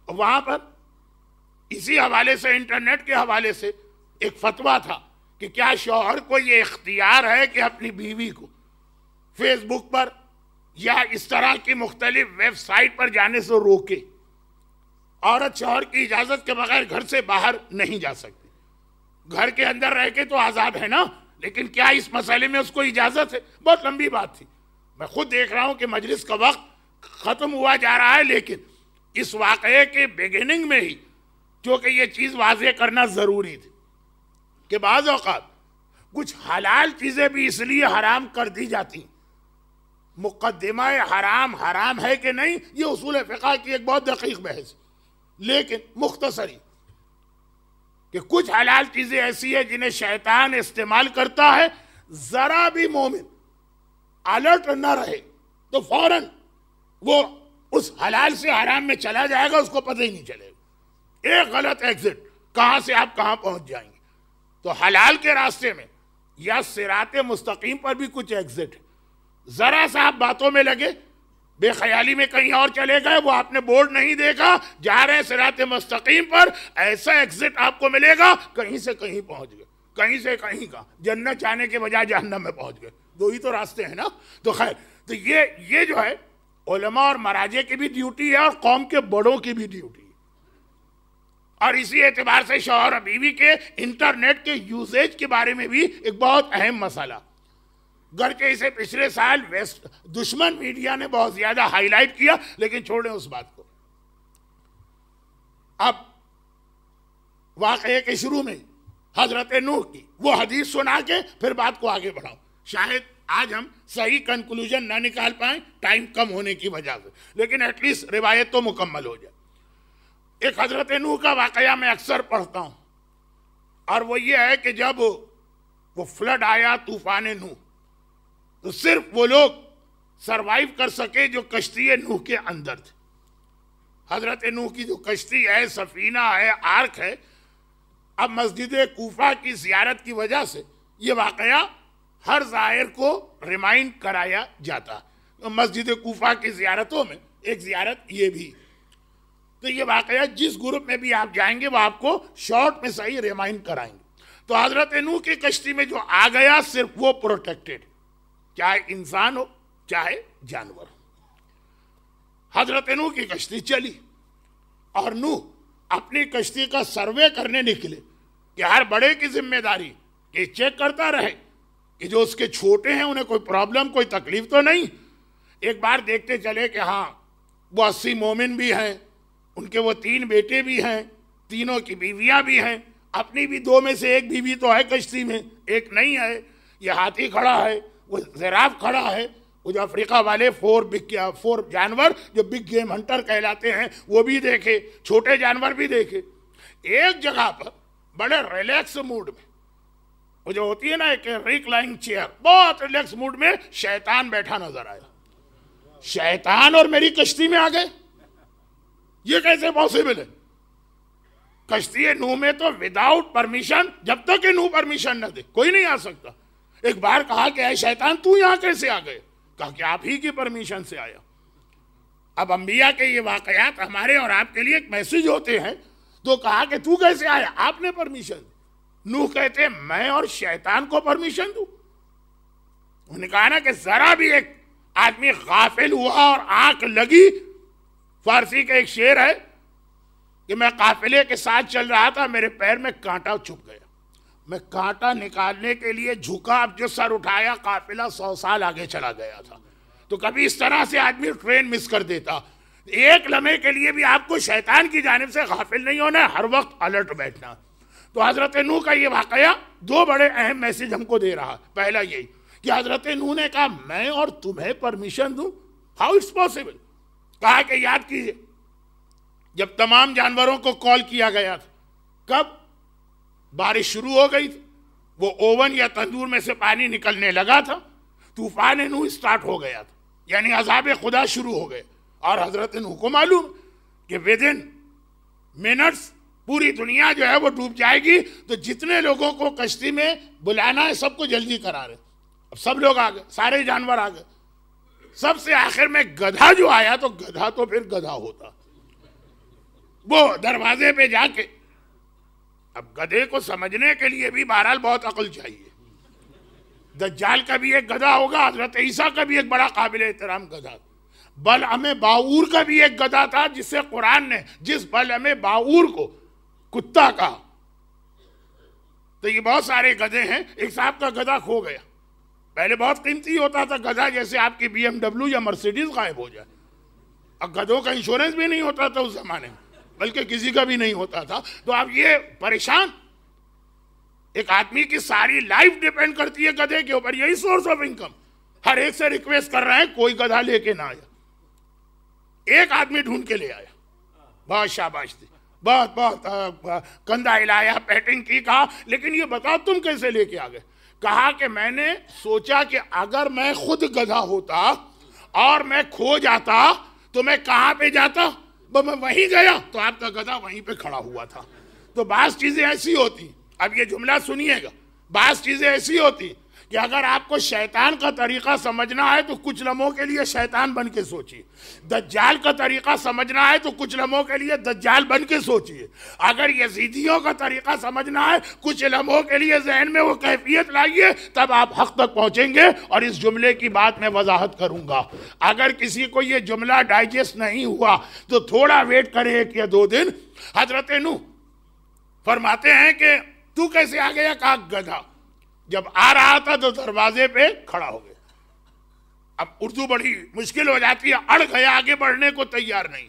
وہاں پر اسی حوالے سے انٹرنیٹ کے حوالے سے ایک فتویٰ تھا کہ کیا شوہر کو یہ اختیار ہے کہ اپنی بیوی کو فیس بک پر یا اس طرح کی مختلف ویب سائٹ پر جانے سے روکے. عورت شوہر کی اجازت کے بغیر گھر سے باہر نہیں جا سکتی، گھر کے اندر رہ کے تو آزاد ہے نا، لیکن کیا اس مسئلے میں اس کو اجازت ہے؟ بہت لمبی بات تھی. میں خود دیکھ رہا ہوں کہ مجلس کا وقت ختم ہوا جا رہا ہے، لیکن اس واقعے کے بیگننگ میں ہی چونکہ یہ چیز واضح کرنا ضروری تھی کہ بعض اوقات کچھ حلال چیزیں بھی اس لیے حرام کر دی جاتی ہیں. مقدمہ حرام ہے کہ نہیں، یہ اصول فقہ کی ایک بہت دقیق بحث، لیکن مختصری کہ کچھ حلال چیزیں ایسی ہیں جنہیں شیطان استعمال کرتا ہے. ذرا بھی مومن الرٹ نہ رہے تو فوراً وہ اس حلال سے حرام میں چلا جائے گا، اس کو پتہ ہی نہیں چلے گا. ایک غلط ایگزٹ، کہاں سے آپ کہاں پہنچ جائیں گے. تو حلال کے راستے میں یا صراط مستقیم پر بھی کچھ ایگزٹ ہے. ذرا سا آپ باتوں میں لگے، بے خیالی میں کہیں اور چلے گئے، وہ آپ نے بورڈ نہیں دیکھا، جا رہے ہیں صراط مستقیم پر، ایسا ایگزٹ آپ کو ملے گا کہیں سے کہیں پہنچ گئے، کہیں سے کہیں کا جنت جانے کے بجائے جہنم میں پہنچ گئے. 2 ہی تو راستے ہیں نا. تو خیر، تو یہ جو ہے علماء اور مراجع کی بھی ڈیوٹی ہے اور قوم کے بڑوں کی بھی ڈیوٹی ہے. اور اسی اعتبار سے شوہر اور بیوی کے انٹرنیٹ کے یوزیج کے بارے میں بھی ایک بہت اہم مسئلہ، گرچہ اسے پچھلے سال دشمن میڈیا نے بہت زیادہ ہائی لائٹ کیا، لیکن چھوڑیں اس بات کو. اب واقعے کے شروع میں حضرت نوح کی وہ حدیث سنا کے پھر بات کو آگے بڑھاؤں. شاید آج ہم صحیح کنکلوژن نہ نکال پائیں ٹائم کم ہونے کی وجہ سے، لیکن ایٹ لیسٹ روایت تو مکمل ہو جائے. ایک حضرت نوح کا واقعہ میں اکثر پڑھتا ہوں، اور وہ یہ ہے کہ جب وہ فلڈ آیا، طوفان نوح، تو صرف وہ لوگ سروائیو کر سکے جو کشتی نوح کے اندر تھے. حضرت نوح کی جو کشتی ہے، سفینہ ہے، آرک ہے. اب مسجد کوفہ کی زیارت کی وجہ سے یہ واقعہ ہر زائر کو ریمائنڈ کرایا جاتا ہے. مسجد کوفہ کی زیارتوں میں ایک زیارت یہ بھی. تو یہ واقعہ جس گروپ میں بھی آپ جائیں گے وہ آپ کو شارٹ میں صحیح ریمائنڈ کرائیں گے. تو حضرت نوح کی کشتی میں جو آ گیا صرف وہ پروٹیکٹڈ، چاہے انسان ہو چاہے جانور ہو. حضرت نوح کی کشتی چلی اور نوح اپنی کشتی کا سروے کرنے نکلے کہ ہر بڑے کی ذمہ داری کہ چیک کرتا رہے کہ جو اس کے چھوٹے ہیں انہیں کوئی پرابلم، کوئی تکلیف تو نہیں. ایک بار دیکھتے چلے کہ ہاں وہ 80 مومن بھی ہیں، ان کے وہ 3 بیٹے بھی ہیں، تینوں کی بیویاں بھی ہیں، اپنی بھی 2 میں سے ایک بیوی تو ہے کشتی میں، ایک نہیں ہے. یہ ہاتھی کھڑا ہے، وہ زراف کھڑا ہے، وہ جو افریقہ والے فور جانور جو بگ گیم ہنٹر کہلاتے ہیں وہ بھی دیکھے، چھوٹے جانور بھی دیکھے. ایک جگہ پر بڑے ریلیکس موڈ میں، وہ جو ہوتی ہے نا ایک ریکلائنگ چیئر، بہت ریلیکس موڈ میں شیطان بیٹھا نظر آیا. شیطان اور میری کشتی میں آ گئے، یہ کیسے پاسبل ہے؟ کشتی نوح میں تو وداؤٹ پرمیشن، جب تک کہ نوح پرمیشن نہ دے کوئی نہیں آ سکتا. ایک بار کہا کہ اے شیطان تو یہاں کیسے آ گئے؟ کہا کہ آپ ہی کی پرمیشن سے آیا. اب انبیاء کے یہ واقعات ہمارے اور آپ کے لیے ایک میسج ہوتے ہیں. تو کہا کہ تو کیسے آیا؟ آپ نے پرمیشن دی. نوح کہتے ہیں میں اور شیطان کو پرمیشن دوں؟ انہوں نے کہا نا کہ ذرا بھی ایک آدمی غافل ہوا اور آنکھ لگی. فارسی کا ایک شعر ہے کہ میں قافلے کے ساتھ چل رہا تھا، میرے پیر میں کانٹا چھپ گیا، میں کانٹا نکالنے کے لیے جھکا، اب جو سر اٹھایا قافلہ 100 سال آگے چلا گیا تھا. تو کبھی اس طرح سے آدمی ٹرین مس کر دیتا. ایک لمحے کے لیے بھی آپ کو شیطان کی جانب سے غافل نہیں ہونا ہے، ہر وقت الرٹ بیٹھنا. تو حضرت نوح کا یہ واقعہ 2 بڑے اہم میسج ہم کو دے رہا. پہلا یہی کہ حضرت نوح نے کہا میں اور تمہیں پرمیشن دوں؟ How it's possible? کہا کہ یاد کیجئے جب تمام جانوروں کو کال کیا گیا تھا، کب بارش شروع ہو گئی تھی، وہ اوون یا تندور میں سے پانی نکلنے لگا تھا، طوفان نوح سٹارٹ ہو گیا تھا، یعنی عذاب خدا شروع ہو گئے. اور حضرت نوح کو معلوم کہ ودن منٹس پوری دنیا جو ہے وہ ڈوب جائے گی. تو جتنے لوگوں کو کشتی میں بلانا ہے سب کو جلدی کرا رہے. اب سب لوگ آ گئے، سارے جانور آ گئے. سب سے آخر میں گدھا جو آیا، تو گدھا تو پھر گدھا ہوتا، وہ دروازے پہ جا کے، اب گدھے کو سمجھنے کے لیے بھی بہرحال بہت عقل چاہیے. دجال کا بھی ایک گدھا ہوگا، حضرت عیسیٰ کا بھی ایک بڑا قابل احترام گدھا، بلعم باعور کا بھی ایک گدھا تھا جس سے قرآن نے جس بلعم باعور کو کتا کہا. تو یہ بہت سارے گدھے ہیں. ایک صاحب کا گدھا کھو گیا، پہلے بہت قیمتی ہوتا تھا گدھا، جیسے آپ کی BMW یا مرسیڈیز غائب ہو جائے. اب گدھوں کا انشورنس بھی نہیں ہوتا تھا اس زمانے میں، بلکہ کسی کا بھی نہیں ہوتا تھا. تو اب یہ پریشان، ایک آدمی کی ساری لائف ڈیپینڈ کرتی ہے گدھے کے اوپر، یہی سورس آف انکم. ہر ایک سے ریکویسٹ کر رہے ہیں کوئی گدھا لے کے نہ آیا. ایک آدمی ڈھونڈ کے لے آیا، بہت شاباش تھی، بہت کندھا ہلایا، پیٹنگ کی. کہا لیکن یہ بتاؤ تم کیسے لے کے آ گئے؟ کہا کہ میں نے سوچا کہ اگر میں خود گدھا ہوتا اور میں کھو جاتا تو میں کہاں پہ جاتا؟ میں وہیں گیا تو آپ کا گدھا وہیں پہ کھڑا ہوا تھا. تو بعض چیزیں ایسی ہوتی، اب یہ جملہ سنیے گا، بعض چیزیں ایسی ہوتی کہ اگر آپ کو شیطان کا طریقہ سمجھنا ہے تو کچھ لمحوں کے لیے شیطان بن کے سوچیے. دجال کا طریقہ سمجھنا ہے تو کچھ لمحوں کے لیے دجال بن کے سوچیے. اگر یزیدیوں کا طریقہ سمجھنا ہے کچھ لمحوں کے لیے ذہن میں وہ کیفیت لائیے، تب آپ حق تک پہنچیں گے. اور اس جملے کی بات میں وضاحت کروں گا. اگر کسی کو یہ جملہ ڈائجسٹ نہیں ہوا تو تھوڑا ویٹ کرے 1 یا 2 دن. حضرت نوح فرماتے ہیں کہ تو کیسے آ گیا؟ کہا گدھا جب آ رہا تھا تو دروازے پہ کھڑا ہو گیا. اب اردو بڑی مشکل ہو جاتی ہے، اڑ گیا، آگے بڑھنے کو تیار نہیں.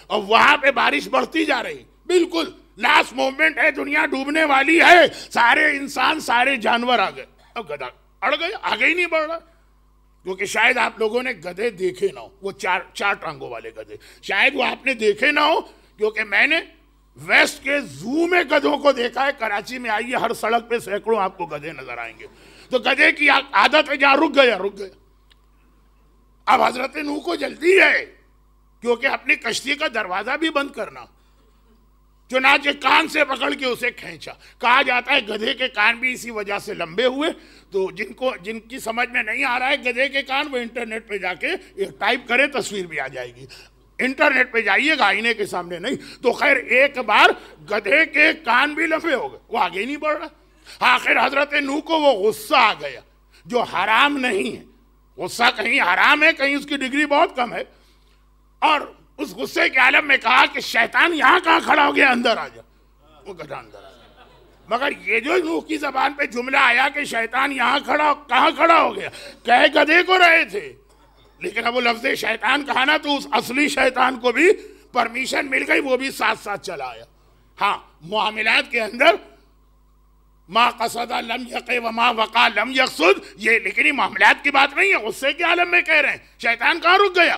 اور وہاں پہ بارش بڑھتی جا رہی، بالکل لاسٹ مومنٹ ہے، دنیا ڈوبنے والی ہے، سارے انسان سارے جانور آ گئے. اب گدھا اڑ گیا، آگے ہی نہیں بڑھ رہا. کیونکہ شاید آپ لوگوں نے گدھے دیکھے نہ ہو، وہ چار ٹانگوں والے گدھے شاید وہ آپ نے دیکھے نہ ہو. کیونکہ میں نے ویسٹ کے زو میں گدھوں کو دیکھا ہے. کراچی میں آئیے، ہر سڑک پہ سینکڑوں آپ کو گدھے نظر آئیں گے. تو گدھے کی عادت ہے، جہاں رک گیا. اب حضرت نوح کو جلدی ہے کیونکہ اپنی کشتی کا دروازہ بھی بند کرنا. چنانچہ کان سے پکڑ کے اسے کھینچا. کہا جاتا ہے گدھے کے کان بھی اسی وجہ سے لمبے ہوئے. تو جن کی سمجھ میں نہیں آ رہا ہے گدھے کے کان، وہ انٹرنیٹ پہ جا کے ٹائپ کرے، تصویر بھی آ جائے گی. انٹرنیٹ پہ جائیے گا، آئینے کے سامنے نہیں. تو خیر ایک بار گدھے کے کان بھی لمبے ہو گئے، وہ آگے نہیں بڑھ رہا. آخر حضرت نوح کو وہ غصہ آ گیا جو حرام نہیں ہے. غصہ کہیں حرام ہے، کہیں اس کی ڈگری بہت کم ہے. اور اس غصے کے عالم میں کہا کہ شیطان یہاں کہاں کھڑا ہو گیا، اندر آ جا. وہ گدھا اندر آ گیا. مگر یہ جو نوح کی زبان پہ جملہ آیا کہ شیطان یہاں کہاں کھڑا ہو گیا، کہے گدھے کو رہے تھے. لیکن اب وہ لفظ شیطان کہا نا تو اس اصلی شیطان کو بھی پرمیشن مل گئی، وہ بھی ساتھ ساتھ چلا آیا. ہاں معاملات کے اندر ما قصد لم یقع وما وقع لم یقصد، یہ لیکن یہ معاملات کی بات نہیں ہے، غصے کے عالم میں کہہ رہے ہیں۔ شیطان کہاں رک گیا؟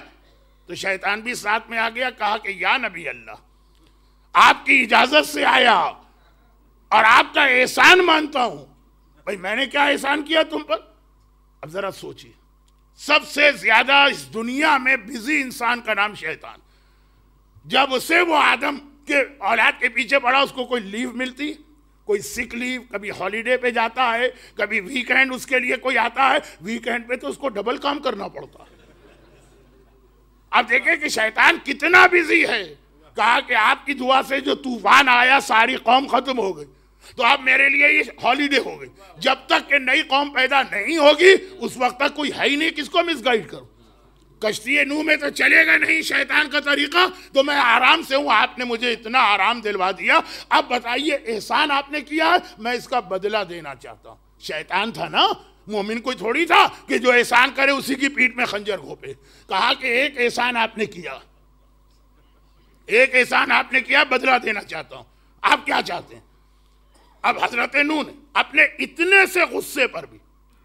تو شیطان بھی ساتھ میں آ گیا، کہا کہ یا نبی اللہ، آپ کی اجازت سے آیا اور آپ کا احسان مانتا ہوں۔ بھائی میں نے کیا احسان کیا تم پر؟ اب ذرا سوچیے، سب سے زیادہ اس دنیا میں بزی انسان کا نام شیطان۔ جب اسے وہ آدم کے اولاد کے پیچھے پڑا، اس کو کوئی لیو ملتی، کوئی سک لیو، کبھی ہالیڈے پہ جاتا ہے، کبھی ویکینڈ اس کے لیے کوئی آتا ہے، ویکینڈ پہ تو اس کو ڈبل کام کرنا پڑتا ہے۔ اب دیکھیں کہ شیطان کتنا بزی ہے۔ کہا کہ آپ کی دعا سے جو طوفان آیا ساری قوم ختم ہو گئی، تو اب میرے لیے یہ ہالیڈے ہو گئی، جب تک کہ نئی قوم پیدا نہیں ہوگی اس وقت تک کوئی ہے ہی نہیں، کس کو مس گائیڈ کروں؟ کشتی نوح میں تو چلے گا نہیں شیطان کا طریقہ، تو میں آرام سے ہوں، آپ نے مجھے اتنا آرام دلوا دیا، اب بتائیے احسان آپ نے کیا ہے، میں اس کا بدلہ دینا چاہتا ہوں۔ شیطان تھا نا، مومن کوئی تھوڑی تھا کہ جو احسان کرے اسی کی پیٹھ میں خنجر گھوپے۔ کہا کہ ایک احسان آپ نے کیا، ایک احسان آپ نے کیا، بدلہ دینا چاہتا ہوں۔ آپ کیا چاہتے ہیں؟ اب حضرت نوح نے اپنے اتنے سے غصے پر بھی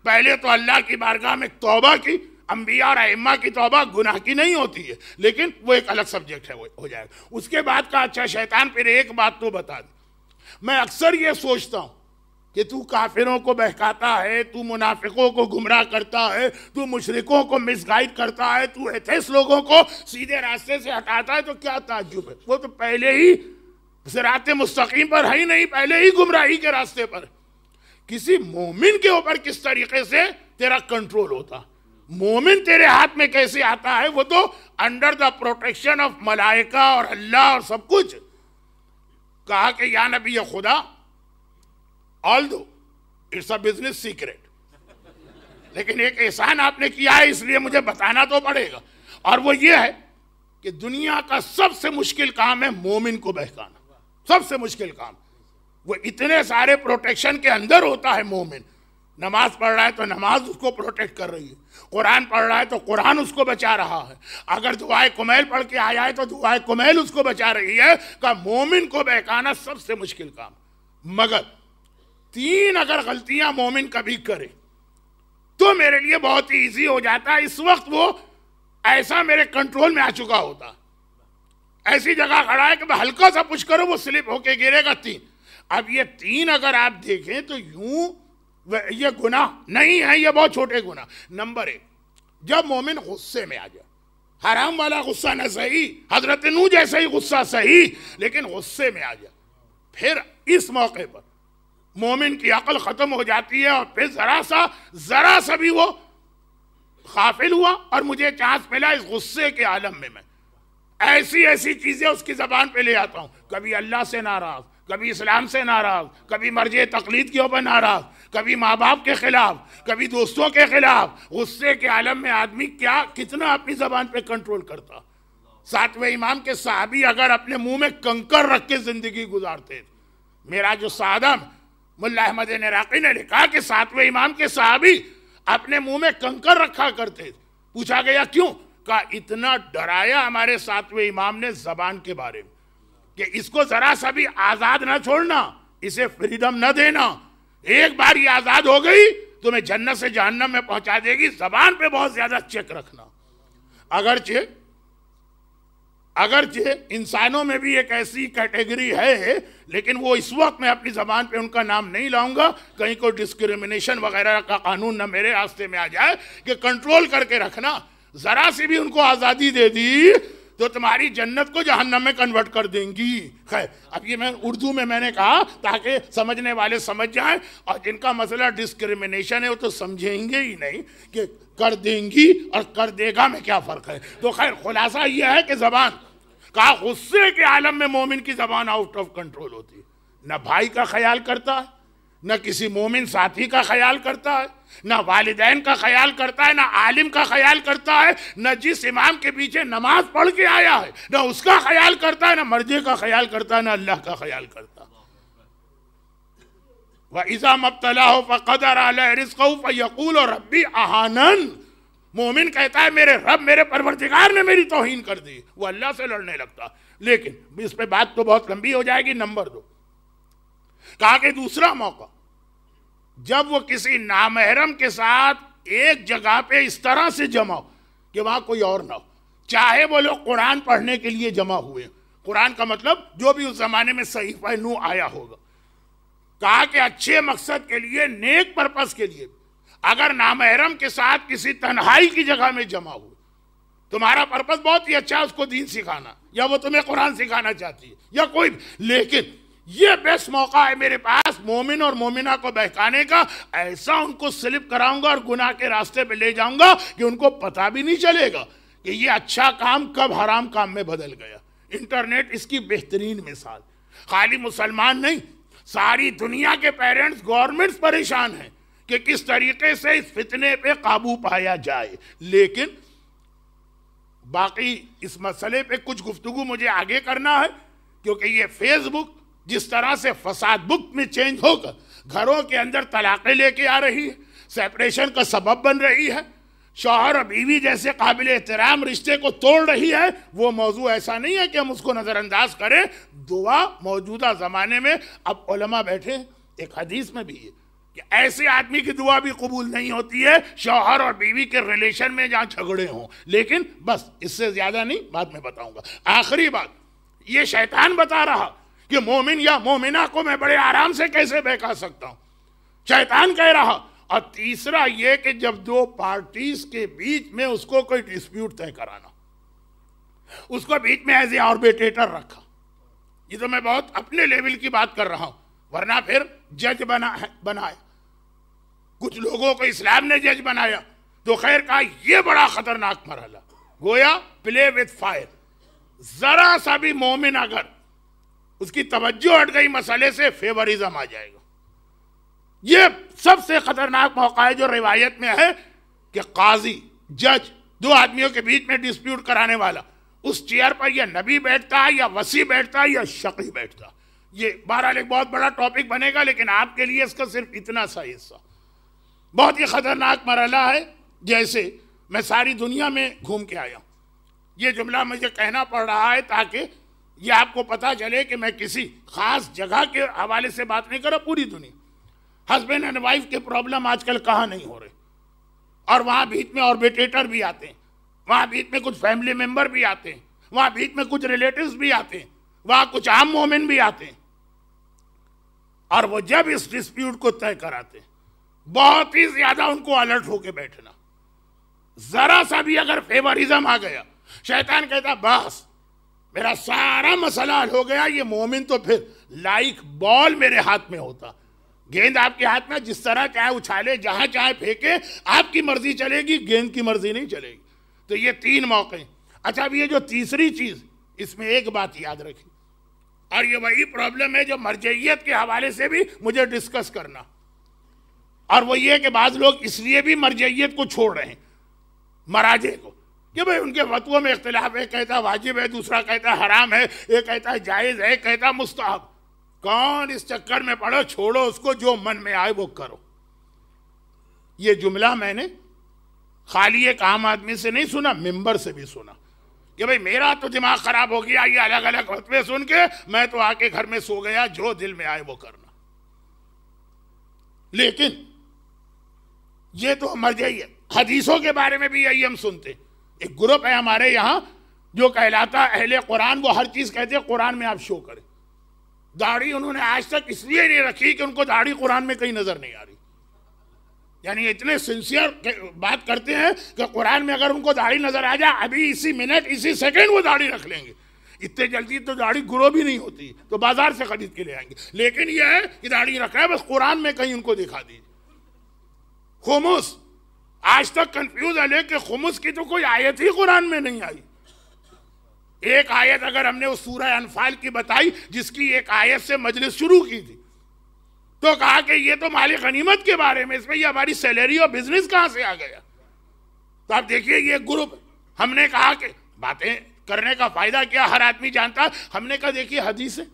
پہلے تو اللہ کی بارگاہ میں توبہ کی۔ انبیاء اور ائمہ کی توبہ گناہ کی نہیں ہوتی ہے، لیکن وہ ایک الگ سبجیکٹ ہے، وہ ہو جائے گا۔ اس کے بعد کہا اچھا شیطان پھر ایک بات تو بتا دے، میں اکثر یہ سوچتا ہوں کہ تو کافروں کو بہکاتا ہے، تو منافقوں کو گمراہ کرتا ہے، تو مشرکوں کو مس گائیڈ کرتا ہے، تو ایتھیسٹ لوگوں کو سیدھے راستے سے ہٹاتا ہے، تو کیا تعجب ہے؟ وہ تو پہلے ہی صراط مستقیم پر ہے ہی نہیں، پہلے ہی گمراہی کے راستے پر۔ کسی مومن کے اوپر کس طریقے سے تیرا کنٹرول ہوتا، مومن تیرے ہاتھ میں کیسے آتا ہے؟ وہ تو انڈر دا پروٹیکشن آف ملائکہ اور اللہ اور سب کچھ۔ کہا کہ یا نبی خدا، although it's a business secret، لیکن ایک احسان آپ نے کیا ہے اس لیے مجھے بتانا تو پڑے گا، اور وہ یہ ہے کہ دنیا کا سب سے مشکل کام ہے مومن کو بہکانا، سب سے مشکل کام۔ وہ اتنے سارے پروٹیکشن کے اندر ہوتا ہے مومن، نماز پڑھ رہا ہے تو نماز اس کو پروٹیکٹ کر رہی ہے، قرآن پڑھ رہا ہے تو قرآن اس کو بچا رہا ہے، اگر دعائے کمیل پڑھ کے آیا ہے تو دعائے کمیل اس کو بچا رہی ہے۔ کہ مومن کو بہکانا سب سے مشکل کام، مگر تین اگر غلطیاں مومن کبھی کرے تو میرے لیے بہت ہی ایزی ہو جاتا ہے۔ اس وقت وہ ایسا میرے کنٹرول میں آ چکا ہوتا، ایسی جگہ کھڑا ہے کہ میں ہلکا سا پش کروں وہ سلپ ہو کے گرے گا۔ تین، اب یہ تین اگر آپ دیکھیں تو یوں یہ گناہ نہیں ہے، یہ بہت چھوٹے گناہ۔ نمبر ایک، جب مومن غصے میں آ جائے، حرام والا غصہ نہ صحیح، حضرت نوح جیسا ہی غصہ صحیح، لیکن غصے میں آ جائے، پھر اس موقع پر مومن کی عقل ختم ہو جاتی ہے، اور پھر ذرا سا بھی وہ غافل ہوا اور مجھے چانس ملا اس غصے کے عالم میں ایسی چیزیں اس کی زبان پہ لے آتا ہوں، کبھی اللہ سے ناراض، کبھی اسلام سے ناراض، کبھی مرجع تقلید کے اوپر ناراض، کبھی ماں باپ کے خلاف، کبھی دوستوں کے خلاف۔ غصے کے عالم میں آدمی کتنا اپنی زبان پہ کنٹرول کرتا۔ ساتویں امام کے صحابی اگر اپنے منہ میں کنکر رکھ کے زندگی گزارتے، میرا جو سادہ ملا احمد عراقی نے لکھا کہ ساتویں امام کے صحابی اپنے منہ میں کنکر رکھا کرتے۔ پوچھا گیا کیوں؟ کہا اتنا ڈرایا ہمارے ساتویں امام نے زبان کے بارے میں کہ اس کو ذرا سا بھی آزاد نہ چھوڑنا، اسے فریڈم نہ دینا، ایک بار یہ آزاد ہو گئی تو میں جنت سے جہنم میں پہنچا دے گی، زبان پہ بہت زیادہ چیک رکھنا۔ اگرچہ انسانوں میں بھی ایک ایسی کیٹیگری ہے، لیکن وہ اس وقت میں اپنی زبان پہ ان کا نام نہیں لاؤں گا، کہیں کوئی ڈسکریمنیشن وغیرہ کا قانون نہ میرے راستے میں آ جائے، کہ کنٹرول کر کے رکھنا۔ ذرا سی بھی ان کو آزادی دے دی تو تمہاری جنت کو جہنم میں کنورٹ کر دیں گی۔ خیر، اب یہ میں اردو میں نے کہا تاکہ سمجھنے والے سمجھ جائیں، اور جن کا مسئلہ ڈسکریمنیشن ہے وہ تو سمجھیں گے ہی نہیں کہ کر دیں گی اور کر دے گا میں کیا فرق ہے۔ تو خیر خلاصہ یہ ہے کہ زبان کا غصے کے عالم میں مومن کی زبان آؤٹ آف کنٹرول ہوتی ہے، نہ بھائی کا خیال کرتا ہے، نہ کسی مومن ساتھی کا خیال کرتا ہے، نہ والدین کا خیال کرتا ہے، نہ عالم کا خیال کرتا ہے، نہ جس امام کے پیچھے نماز پڑھ کے آیا ہے نہ اس کا خیال کرتا ہے، نہ مرجع کا خیال کرتا ہے، نہ اللہ کا خیال کرتا۔ وَإِذَا مَبْتَلَاهُ فَقَدَرَ عَلَيْهِ رِزْقَهُ فَيَقُولُ رَبِّي أَهَانَنِ۔ مومن کہتا ہے میرے رب، میرے پروردگار نے میری توہین کر دی، وہ اللہ سے لڑنے لگتا۔ لیکن اس پہ بات تو بہت لمبی ہو جائے گی۔ نمبر 2، کہا کہ دوسرا موقع جب وہ کسی نامحرم کے ساتھ ایک جگہ پہ اس طرح سے جمع ہو کہ وہاں کوئی اور نہ ہو، چاہے وہ لوگ قرآن پڑھنے کے لیے جمع ہوئے، قرآن کا مطلب جو بھی اس زمانے میں صحیفہ نو آیا ہوگا، کہا کہ اچھے مقصد کے لیے، نیک پرپس کے لیے، اگر نامحرم کے ساتھ کسی تنہائی کی جگہ میں جمع ہوئے، تمہارا پرپس بہت ہی اچھا ہے، اس کو دین سکھانا، یا وہ تمہیں قرآن سکھانا چاہتی ہے یا کوئی بھی، لیکن یہ بیسٹ موقع ہے میرے پاس مومن اور مومنہ کو بہکانے کا، ایسا ان کو سلپ کراؤں گا اور گناہ کے راستے پہ لے جاؤں گا کہ ان کو پتہ بھی نہیں چلے گا کہ یہ اچھا کام کب حرام کام میں بدل گیا۔ انٹرنیٹ اس کی بہترین مثال۔ خالی مسلمان نہیں، ساری دنیا کے پیرنٹس، گورنمنٹس پریشان ہیں کہ کس طریقے سے اس فتنے پہ قابو پایا جائے، لیکن باقی اس مسئلے پہ کچھ گفتگو مجھے آگے کرنا ہے، کیونکہ یہ فیس بک جس طرح سے فساد بک میں چینج ہو کر گھروں کے اندر طلاقیں لے کے آ رہی ہے، سیپریشن کا سبب بن رہی ہے، شوہر اور بیوی جیسے قابل احترام رشتے کو توڑ رہی ہے، وہ موضوع ایسا نہیں ہے کہ ہم اس کو نظر انداز کریں۔ دعا موجودہ زمانے میں اب علماء بیٹھے ہیں، ایک حدیث میں بھی ہے کہ ایسے آدمی کی دعا بھی قبول نہیں ہوتی ہے شوہر اور بیوی کے ریلیشن میں جہاں جھگڑے ہوں، لیکن بس اس سے زیادہ نہیں، بعد میں بتاؤں گا۔ آخری بات، یہ شیطان بتا رہا کہ مومن یا مومنہ کو میں بڑے آرام سے کیسے بہکا سکتا ہوں، شیطان کہہ رہا۔ اور تیسرا یہ کہ جب دو پارٹیز کے بیچ میں اس کو کوئی ڈسپیوٹ طے کرانا، اس کو بیچ میں ایز اے آربیٹریٹر رکھا، یہ تو میں بہت اپنے لیول کی بات کر رہا ہوں، ورنہ پھر جج بنایا، کچھ لوگوں کو اسلام نے جج بنایا تو خیر کہا یہ بڑا خطرناک مرحلہ، گویا پلے وتھ فائر۔ ذرا سا بھی مومن اگر اس کی توجہ ہٹ گئی مسئلے سے، فیوریزم آ جائے گا۔ یہ سب سے خطرناک موقع ہے جو روایت میں ہے کہ قاضی، جج، دو آدمیوں کے بیچ میں ڈسپیوٹ کرانے والا، اس چیئر پر یا نبی بیٹھتا ہے یا وصی بیٹھتا ہے یا شقی بیٹھتا ہے۔ یہ بہرحال ایک بہت بڑا ٹاپک بنے گا، لیکن آپ کے لیے اس کا صرف اتنا سا حصہ۔ بہت ہی خطرناک مرحلہ ہے، جیسے میں ساری دنیا میں گھوم کے آیا ہوں، یہ جملہ مجھے کہنا پڑ رہا ہے تاکہ یہ آپ کو پتا چلے کہ میں کسی خاص جگہ کے حوالے سے بات نہیں کر رہا، پوری دنیا۔ ہسبینڈ اینڈ وائف کے پرابلم آج کل کہاں نہیں ہو رہے، اور وہاں بیچ میں آربیٹریٹر بھی آتے ہیں، وہاں بیچ میں کچھ فیملی ممبر بھی آتے ہیں، وہاں بیچ میں کچھ ریلیٹیوز بھی آتے ہیں، وہاں کچھ عام مومن بھی آتے ہیں، اور وہ جب اس ڈسپیوٹ کو طے کراتے ہیں بہت ہی زیادہ ان کو الرٹ ہو کے بیٹھنا۔ ذرا سا بھی اگر فیوریزم آ گیا، شیطان کہتا بس میرا سارا مسئلہ حل ہو گیا، یہ مومن تو پھر لائک بال میرے ہاتھ میں ہوتا، گیند آپ کے ہاتھ میں، جس طرح چاہے اچھالے، جہاں چاہے پھینکے، آپ کی مرضی چلے گی، گیند کی مرضی نہیں چلے گی۔ تو یہ تین موقع ہیں۔ اچھا اب یہ جو تیسری چیز، اس میں ایک بات یاد رکھیں، اور یہ وہی پرابلم ہے جو مرجعیت کے حوالے سے بھی مجھے ڈسکس کرنا، اور وہ یہ کہ بعض لوگ اس لیے بھی مرجعیت کو چھوڑ رہے ہیں، مراجع کو، کہ بھئی ان کے فتووں میں اختلاف ہے، ایک کہتا ہے واجب ہے، دوسرا کہتا ہے حرام ہے، ایک کہتا ہے جائز ہے، ایک کہتا ہے مستحب۔ کون اس چکر میں پڑھو، چھوڑو اس کو، جو من میں آئے وہ کرو۔ یہ جملہ میں نے خالی ایک عام آدمی سے نہیں سنا، ممبر سے بھی سنا کہ بھئی میرا تو دماغ خراب ہو گیا یہ الگ الگ فتوے سن کے، میں تو آ کے گھر میں سو گیا، جو دل میں آئے وہ کرنا۔ لیکن یہ تو مرجعیت، حدیثوں کے بارے میں بھی یہی ہم سنتے۔ ایک گروپ ہے ہمارے یہاں جو کہلاتا اہل قرآن، وہ ہر چیز کہتے ہیں قرآن میں آپ شو کریں۔ داڑھی انہوں نے آج تک اس لیے نہیں رکھی کہ ان کو داڑھی قرآن میں کہیں نظر نہیں آ رہی، یعنی اتنے سنسیئر بات کرتے ہیں کہ قرآن میں اگر ان کو داڑھی نظر آ جائے، ابھی اسی منٹ اسی سیکنڈ وہ داڑھی رکھ لیں گے، اتنے جلدی تو داڑھی گرو بھی نہیں ہوتی، تو بازار سے خرید کے لے آئیں گے۔ لیکن یہ ہے کہ داڑھی رکھ رہا ہے، بس قرآن میں کہیں ان کو دکھا دیجیے۔ خمس، آج تک کنفیوز ہے کہ خمس کی تو کوئی آیت ہی قرآن میں نہیں آئی۔ ایک آیت اگر ہم نے اس سورہ انفال کی بتائی، جس کی ایک آیت سے مجلس شروع کی تھی، تو کہا کہ یہ تو مال غنیمت کے بارے میں، اس میں یہ ہماری سیلری اور بزنس کہاں سے آ گیا؟ تو آپ دیکھیے یہ گروپ، ہم نے کہا کہ باتیں کرنے کا فائدہ کیا، ہر آدمی جانتا، ہم نے کہا دیکھیے حدیث ہے،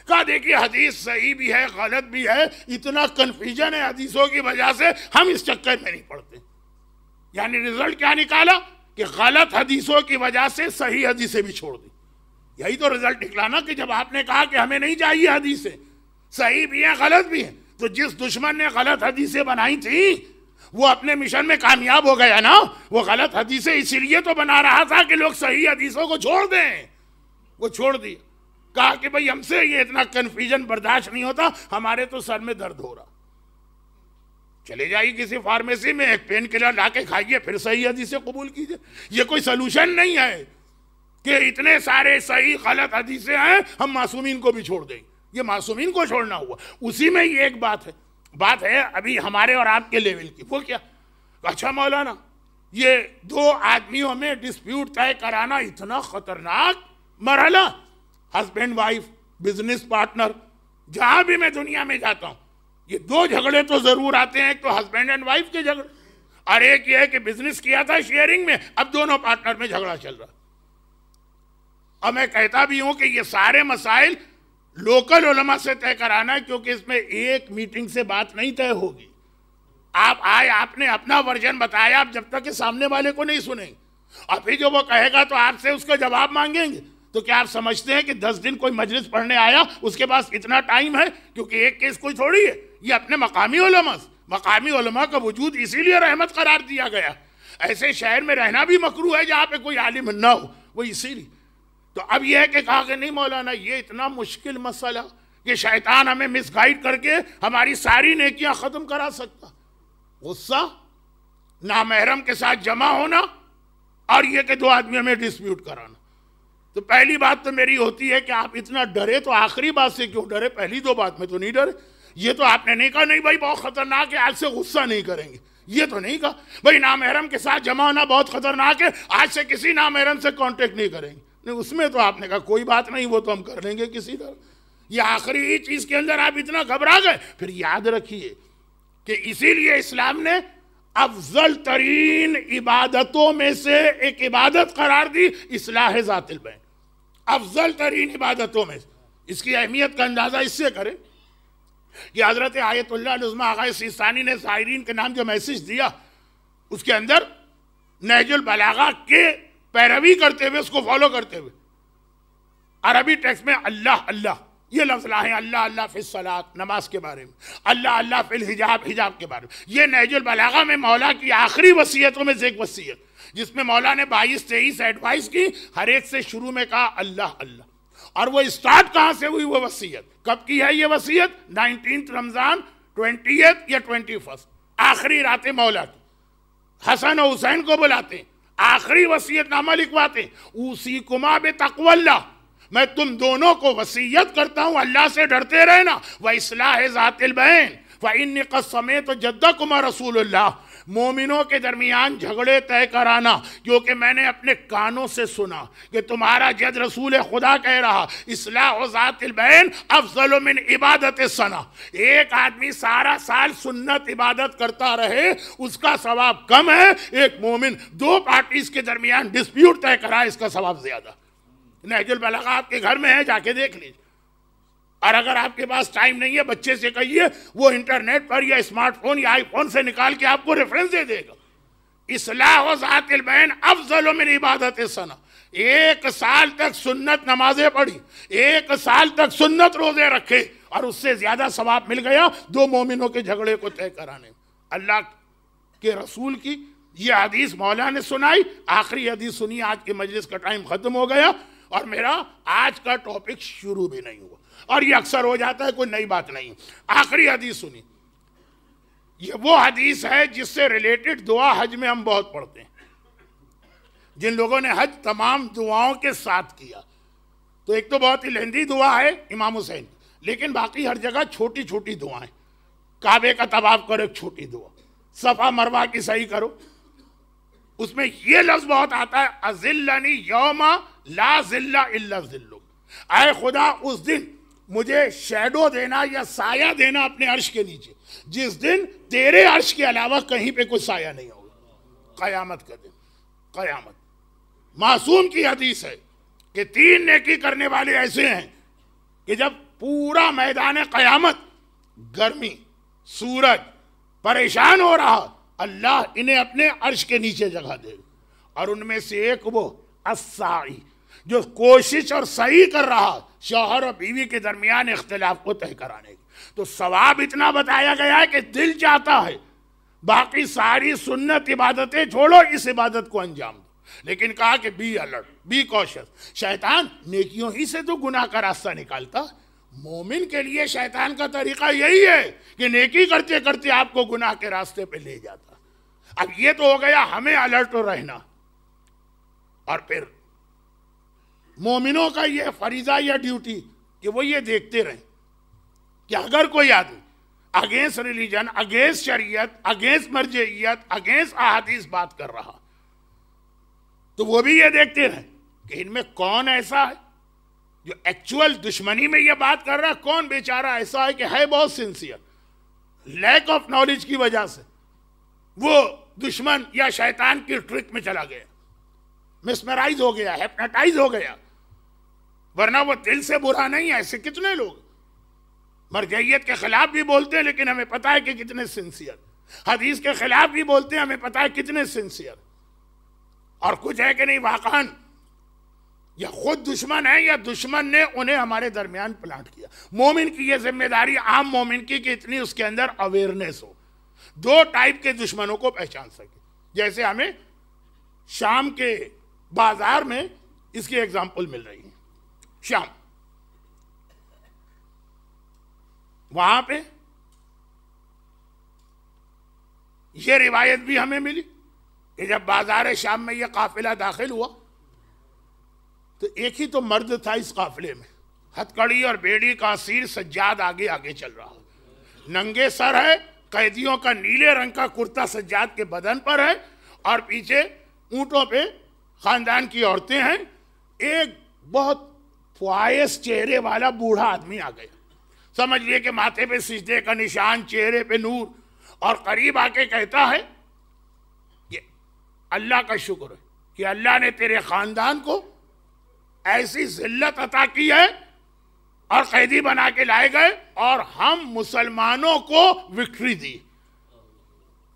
کہا دیکھیے حدیث صحیح بھی ہے غلط بھی ہے، اتنا کنفیوژن ہے حدیثوں کی وجہ سے ہم اس چکر میں نہیں پڑتے۔ یعنی رزلٹ کیا نکالا کہ غلط حدیثوں کی وجہ سے صحیح حدیثیں بھی چھوڑ دی۔ یہی تو رزلٹ نکلا نا، کہ جب آپ نے کہا کہ ہمیں نہیں چاہیے حدیثیں، صحیح بھی ہیں غلط بھی ہیں، تو جس دشمن نے غلط حدیثیں بنائی تھی وہ اپنے مشن میں کامیاب ہو گیا نا. وہ غلط حدیثیں اسی لیے تو بنا رہا تھا کہ لوگ صحیح حدیثوں کو چھوڑ دیں. وہ چھوڑ دی, کہا کہ بھئی ہم سے یہ اتنا کنفیوژن برداشت نہیں ہوتا, ہمارے تو سر میں درد ہو رہا. چلے جائیے کسی فارمیسی میں ایک پین کلر لا کے کھائیے, پھر صحیح حدیثیں قبول کیجیے. یہ کوئی سلوشن نہیں ہے کہ اتنے سارے صحیح غلط حدیثیں ہیں ہم معصومین کو بھی چھوڑ دیں. یہ معصومین کو چھوڑنا ہوا. اسی میں یہ ایک بات ہے ابھی ہمارے اور آپ کے لیول کی. وہ کیا؟ اچھا مولانا, یہ دو آدمیوں میں ڈسپیوٹ طے کرانا اتنا خطرناک مرحلہ, ہسبینڈ وائف, بزنس پارٹنر, جہاں بھی میں دنیا میں جاتا ہوں یہ دو جھگڑے تو ضرور آتے ہیں. ایک تو ہسبینڈ اینڈ وائف کے جھگڑے, اور ایک یہ ہے کہ بزنس کیا تھا شیئرنگ میں, اب دونوں پارٹنر میں جھگڑا چل رہا. اور میں کہتا بھی ہوں کہ یہ سارے مسائل لوکل علماء سے طے کرانا ہے, کیونکہ اس میں ایک میٹنگ سے بات نہیں طے ہوگی. آپ آئے, آپ نے اپنا ورژن بتایا, آپ جب تک کہ سامنے والے کو نہیں سنیں اور پھر جو وہ کہے گا تو آپ سے اس کا جواب مانگیں گے, تو کیا آپ سمجھتے ہیں کہ 10 دن کوئی مجلس پڑھنے آیا اس کے پاس اتنا ٹائم ہے؟ کیونکہ ایک کیس کوئی تھوڑی ہے, یہ اپنے مقامی علماء کا وجود اسی لیے رحمت قرار دیا گیا. ایسے شہر میں رہنا بھی مکروہ ہے جہاں پہ کوئی عالم نہ ہو, وہ اسی لیے. تو اب یہ ہے کہ کہا کہ نہیں مولانا یہ اتنا مشکل مسئلہ کہ شیطان ہمیں مس گائیڈ کر کے ہماری ساری نیکیاں ختم کرا سکتا. غصہ, نامحرم کے ساتھ جمع ہونا, اور یہ کہ دو آدمیوں میں ڈسپیوٹ کرانا. تو پہلی بات تو میری ہوتی ہے کہ آپ اتنا ڈرے تو آخری بات سے کیوں ڈرے؟ پہلی دو بات میں تو نہیں ڈرے. یہ تو آپ نے نہیں کہا نہیں بھائی بہت خطرناک ہے آج سے غصہ نہیں کریں گے, یہ تو نہیں کہا. بھائی نامحرم کے ساتھ جمع ہونا بہت خطرناک ہے, آج سے کسی نامحرم سے کانٹیکٹ نہیں کریں گے. نہیں, اس میں تو آپ نے کہا کوئی بات نہیں, وہ تو ہم کر لیں گے کسی طرح. یہ آخری چیز کے اندر آپ اتنا گھبرا گئے. پھر یاد رکھیے کہ اسی لیے اسلام نے افضل ترین عبادتوں میں سے ایک عبادت قرار دی اصلاح ذات البین. افضل ترین عبادتوں میں. اس کی اہمیت کا اندازہ اس سے کریں کہ حضرت آیت اللہ العظمیٰ آغا سیستانی نے زائرین کے نام جو میسج دیا, اس کے اندر نہج البلاغہ کے پیروی کرتے ہوئے, اس کو فالو کرتے ہوئے, عربی ٹیکسٹ میں اللہ اللہ یہ لفظ لاہیں. اللہ اللہ فی الصلاۃ نماز کے بارے میں, اللہ اللہ فی الحجاب حجاب کے بارے میں. یہ نہج البلاغہ میں مولا کی آخری وصیتوں میں سے ایک وصیت, جس میں مولا نے 22-23 ایڈوائس کی, ہر ایک سے شروع میں کہا اللہ اللہ. اور وہ اسٹارٹ کہاں سے ہوئی وہ وصیت؟ کب کی ہے یہ وصیت؟ 19 رمضان 20 یا 21, آخری راتیں مولا کی. حسن و حسین کو بلاتے ہیں, آخری وصیت نامہ لکھواتے ہیں, اوصیکما بتقوی اللہ, میں تم دونوں کو وصیت کرتا ہوں اللہ سے ڈرتے رہنا. وَإِصْلَاحِ ذَاتِ الْبَيْنِ فَإِنِّي قَدْ سَمِعْتُ جَدَّكُمَا رسول اللہ. مومنوں کے درمیان جھگڑے طے کرانا, کیونکہ میں نے اپنے کانوں سے سنا کہ تمہارا جد رسول خدا کہہ رہا اصلاح ذات البین افضل من عبادت سنہ. ایک آدمی سارا سال سنت عبادت کرتا رہے اس کا ثواب کم ہے, ایک مومن دو پارٹیز کے درمیان ڈسپیوٹ طے کرائے اس کا ثواب زیادہ. نہج البلاغہ آپ کے گھر میں ہے, جا کے دیکھ لیجیے. اور اگر آپ کے پاس ٹائم نہیں ہے, بچے سے کہیے وہ انٹرنیٹ پر یا اسمارٹ فون یا آئی فون سے نکال کے آپ کو ریفرنس دے دے گا. اصلاح ذات البین افضل من عبادت سنہ. 1 سال تک سنت نمازیں پڑھی, 1 سال تک سنت روزے رکھے, اور اس سے زیادہ ثواب مل گیا دو مومنوں کے جھگڑے کو طے کرانے. اللہ کے رسول کی یہ حدیث مولا نے سنائی, آخری حدیث سنی. آج کے مجلس کا ٹائم ختم ہو گیا اور میرا آج کا ٹاپک شروع بھی نہیں ہوا, اور یہ اکثر ہو جاتا ہے, کوئی نئی بات نہیں. آخری حدیث سنی. یہ وہ حدیث ہے جس سے ریلیٹڈ دعا حج میں ہم بہت پڑھتے ہیں. جن لوگوں نے حج تمام دعاؤں کے ساتھ کیا, تو ایک تو بہت ہی لہندی دعا ہے امام حسین, لیکن باقی ہر جگہ چھوٹی چھوٹی دعائیں. کعبے کا طواف کرو ایک چھوٹی دعا, صفا مروہ کی صحیح کرو, اس میں یہ لفظ بہت آتا ہے اذلنی یوم لا ذل الا ذلک. اے خدا اس دن مجھے شیڈو دینا یا سایہ دینا اپنے عرش کے نیچے, جس دن تیرے عرش کے علاوہ کہیں پہ کوئی سایہ نہیں ہوگا. قیامت کا دن, قیامت. معصوم کی حدیث ہے کہ 3 نیکی کرنے والے ایسے ہیں کہ جب پورا میدان قیامت, گرمی, سورج پریشان ہو رہا, اللہ انہیں اپنے عرش کے نیچے جگہ دے گا. اور ان میں سے ایک وہ الساعی, جو کوشش اور صحیح کر رہا شوہر اور بیوی کے درمیان اختلاف کو طے کرانے کی. تو ثواب اتنا بتایا گیا ہے کہ دل چاہتا ہے باقی ساری سنت عبادتیں چھوڑو، اس عبادت کو انجام دو، لیکن کہا کہ بی الرٹ، بی کوشس۔ شیطان نیکیوں ہی سے تو گناہ کا راستہ نکالتا، مومن کے لیے شیطان کا طریقہ یہی ہے کہ نیکی کرتے کرتے آپ کو گناہ کے راستے پہ لے جاتا۔ اب یہ تو ہو گیا ہمیں الرٹ رہنا، اور پھر مومنوں کا یہ فریضہ یا ڈیوٹی کہ وہ یہ دیکھتے رہیں کہ اگر کوئی آدمی اگینسٹ ریلیجن، اگینسٹ شریعت، اگینسٹ مرجعیت، اگینسٹ احادیث بات کر رہا تو وہ بھی یہ دیکھتے رہیں کہ ان میں کون ایسا ہے جو ایکچول دشمنی میں یہ بات کر رہا ہے، کون بیچارہ ایسا ہے کہ ہے بہت سنسیئر، لیک آف نالج کی وجہ سے وہ دشمن یا شیطان کی ٹرک میں چلا گیا، مسمرائز ہو گیا، ہیپناٹائز ہو گیا، ورنہ وہ دل سے برا نہیں ہے۔ ایسے کتنے لوگ مرجعیت کے خلاف بھی بولتے ہیں لیکن ہمیں پتا ہے کہ کتنے سنسیئر، حدیث کے خلاف بھی بولتے ہیں ہمیں پتا ہے کتنے سنسیئر، اور کچھ ہے کہ نہیں واقعاً یا خود دشمن ہے یا دشمن نے انہیں ہمارے درمیان پلانٹ کیا۔ مومن کی یہ ذمہ داری عام مومن کی کہ اتنی اس کے اندر اویئرنیس ہو، دو ٹائپ کے دشمنوں کو پہچان سکے۔ جیسے ہمیں شام کے بازار میں اس کی ایگزامپل مل رہی ہے، شام وہاں پہ یہ روایت بھی ہمیں ملی کہ جب بازار شام میں یہ قافلہ داخل ہوا تو ایک ہی تو مرد تھا اس قافلے میں، ہتھکڑی اور بیڑی کا اسیر سجاد آگے آگے چل رہا، ننگے سر ہے، قیدیوں کا نیلے رنگ کا کرتا سجاد کے بدن پر ہے، اور پیچھے اونٹوں پہ خاندان کی عورتیں ہیں۔ ایک بہت فوائس چہرے والا بوڑھا آدمی آ گیا، سمجھ لیے کہ ماتھے پہ سجدے کا نشان، چہرے پہ نور، اور قریب آ کے کہتا ہے کہ اللہ کا شکر ہے کہ اللہ نے تیرے خاندان کو ایسی ذلت عطا کی ہے اور قیدی بنا کے لائے گئے اور ہم مسلمانوں کو وکٹری دی۔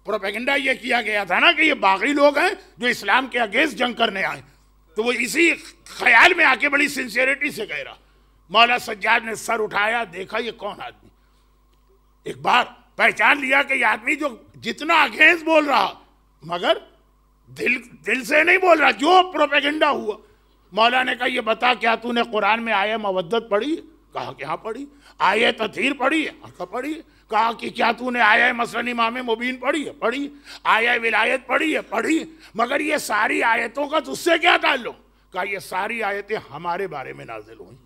پروپیگنڈا یہ کیا گیا تھا نا کہ یہ باغی لوگ ہیں جو اسلام کے اگینسٹ جنگ کرنے آئے، تو وہ اسی خیال میں آ کے بڑی سنسیئرٹی سے کہہ رہا۔ مولا سجاد نے سر اٹھایا، دیکھا یہ کون آدمی، ایک بار پہچان لیا کہ یہ آدمی جو جتنا اگینسٹ بول رہا مگر دل سے نہیں بول رہا، جو پروپیگنڈا ہوا۔ مولا نے کہا یہ بتا کیا تو نے قرآن میں آیہ مودت پڑھی؟ کہا کہ ہاں پڑھی۔ آیہ تطہیر پڑھی ہے؟ کہا پڑھی ہے۔ کہا کہ کیا تو نے آیہ مثلا امام مبین پڑھی ہے؟ پڑھی۔ آیہ ولایت پڑھی ہے؟ پڑھی۔ مگر یہ ساری آیتوں کا تجھ سے کیا تعلق؟ کہا یہ ساری آیتیں ہمارے بارے میں نازل ہوئیں،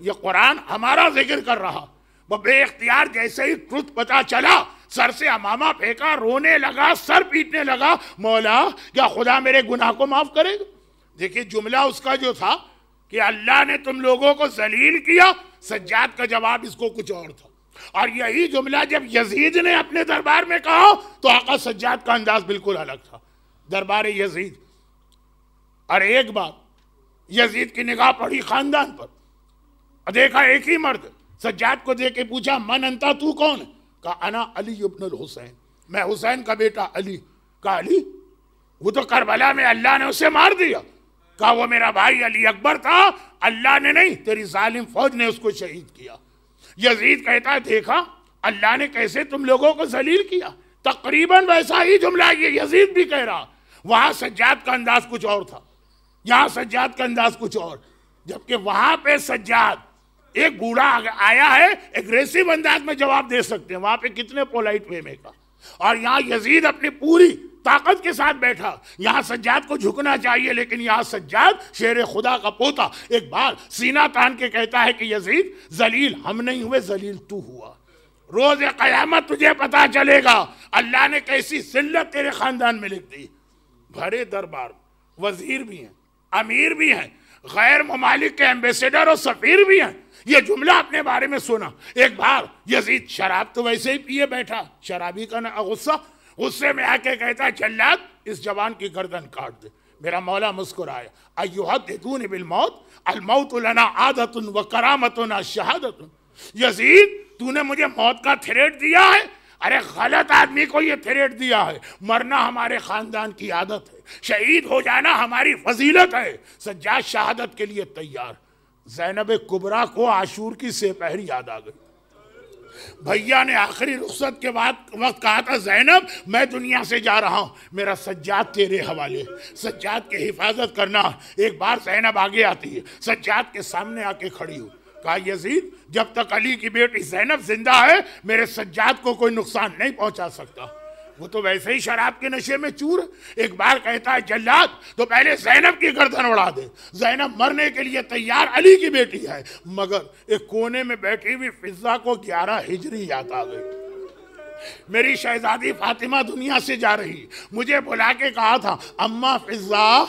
یہ قرآن ہمارا ذکر کر رہا۔ وہ بے اختیار جیسے ہی ٹروتھ پتا چلا سر سے امامہ پھینکا، رونے لگا، سر پیٹنے لگا، مولا کیا خدا میرے گناہ کو معاف کرے گا؟ دیکھیے جملہ اس کا جو تھا کہ اللہ نے تم لوگوں کو ذلیل کیا، سجاد کا جواب اس کو کچھ اور تھا۔ اور یہی جملہ جب یزید نے اپنے دربار میں کہا تو آقا سجاد کا انداز بالکل الگ تھا۔ دربار یزید، اور ایک بار یزید کی نگاہ پڑی خاندان پر، دیکھا ایک ہی مرد، سجاد کو دیکھ کے پوچھا من انتا، تو کون ہے؟ کہا انا علی ابن الحسین، میں حسین کا بیٹا علی۔ کہا علی؟ وہ تو کربلا میں اللہ نے اسے مار دیا۔ کہا وہ میرا بھائی علی اکبر تھا، اللہ نے نہیں تیری ظالم فوج نے اس کو شہید کیا۔ یزید کہتا ہے دیکھا اللہ نے کیسے تم لوگوں کو ذلیل کیا۔ تقریباً ویسا ہی جملہ یہ یزید بھی کہہ رہا، وہاں سجاد کا انداز کچھ اور تھا، یہاں سجاد کا انداز کچھ اور، جبکہ وہاں پہ سجاد ایک بوڑھا آیا ہے ایگریسو انداز میں جواب دے سکتے ہیں، وہاں پہ کتنے پولائٹ وے میں کا، اور یہاں یزید اپنی پوری طاقت کے ساتھ بیٹھا۔ یہاں سجاد کو جھکنا چاہیے لیکن یہاں سجاد شیر خدا کا پوتا ایک بار سینہ تان کے کہتا ہے کہ یزید ذلیل ہم نہیں ہوئے، ذلیل تو ہوا، روز قیامت تجھے پتا چلے گا اللہ نے کیسی ذلت تیرے خاندان میں لکھ دی۔ بھرے دربار وزیر بھی ہیں، امیر بھی ہیں، غیر ممالک کے ایمبیسیڈر اور سفیر بھی ہیں، یہ جملہ اپنے بارے میں سنا۔ ایک بار یزید شراب تو ویسے ہی پیے بیٹھا، شرابی کا غصے میں آ کے کہتا ہے جلاد اس جوان کی گردن کاٹ دے۔ میرا مولا مسکرایا، ایحدثون بالموت الموت لنا عادت و کرامتنا شہادت۔ یزید تو نے مجھے موت کا تھریٹ دیا ہے؟ ارے غلط آدمی کو یہ تھریٹ دیا ہے، مرنا ہمارے خاندان کی عادت ہے، شہید ہو جانا ہماری فضیلت ہے۔ سجاد شہادت کے لیے تیار۔ زینب کبریٰ کو عاشور کی سپہر یاد آ گئی۔ بھیا نے آخری رخصت کے وقت کہا تھا زینب میں دنیا سے جا رہا ہوں، میرا سجاد تیرے حوالے، سجاد کی حفاظت کرنا۔ ایک بار زینب آگے آتی ہے، سجاد کے سامنے آ کے کھڑی ہو، کہا یزید جب تک علی کی بیٹی زینب زندہ ہے میرے سجاد کو کوئی نقصان نہیں پہنچا سکتا۔ وہ تو ویسے ہی شراب کے نشے میں چور، ایک بار کہتا ہے جلاد تو پہلے زینب کی گردن اڑا دے۔ زینب مرنے کے لیے تیار، علی کی بیٹی ہے، مگر ایک کونے میں بیٹھی ہوئی فضہ کو 11 ہجری یاد آ گئی۔ میری شہزادی فاطمہ دنیا سے جا رہی، مجھے بلا کے کہا تھا اماں فضہ،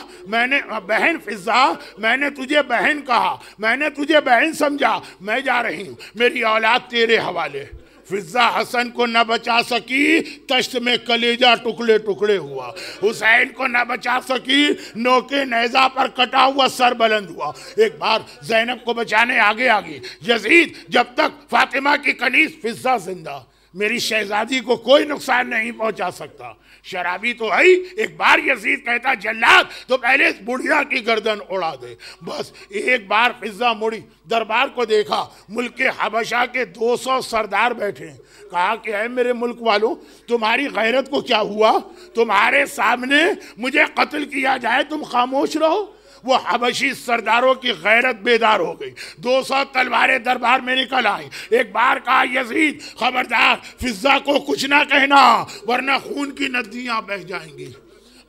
بہن فضہ، میں نے تجھے بہن کہا، میں نے تجھے بہن سمجھا، میں جا رہی ہوں، میری اولاد تیرے حوالے۔ فضہ حسن کو نہ بچا سکی، تشت میں کلیجہ ٹکڑے ٹکڑے ہوا، حسین کو نہ بچا سکی، نوکے نیزہ پر کٹا ہوا سر بلند ہوا۔ ایک بار زینب کو بچانے آگے آگی، یزید جب تک فاطمہ کی کنیز فضہ زندہ، میری شہزادی کو کوئی نقصان نہیں پہنچا سکتا۔ شرابی تو ہے، ایک بار یزید کہتا جلاد تو پہلے اس بڑھیا کی گردن اڑا دے۔ بس ایک بار فضہ مڑی، دربار کو دیکھا، ملک حبشہ کے 200 سردار بیٹھے ہیں۔ کہا کہ اے میرے ملک والوں، تمہاری غیرت کو کیا ہوا؟ تمہارے سامنے مجھے قتل کیا جائے تم خاموش رہو؟ وہ حبشی سرداروں کی غیرت بیدار ہو گئی، 200 تلواریں دربار میں نکل آئیں۔ ایک بار کہا یزید خبردار فضہ کو کچھ نہ کہنا ورنہ خون کی ندیاں بہہ جائیں گی۔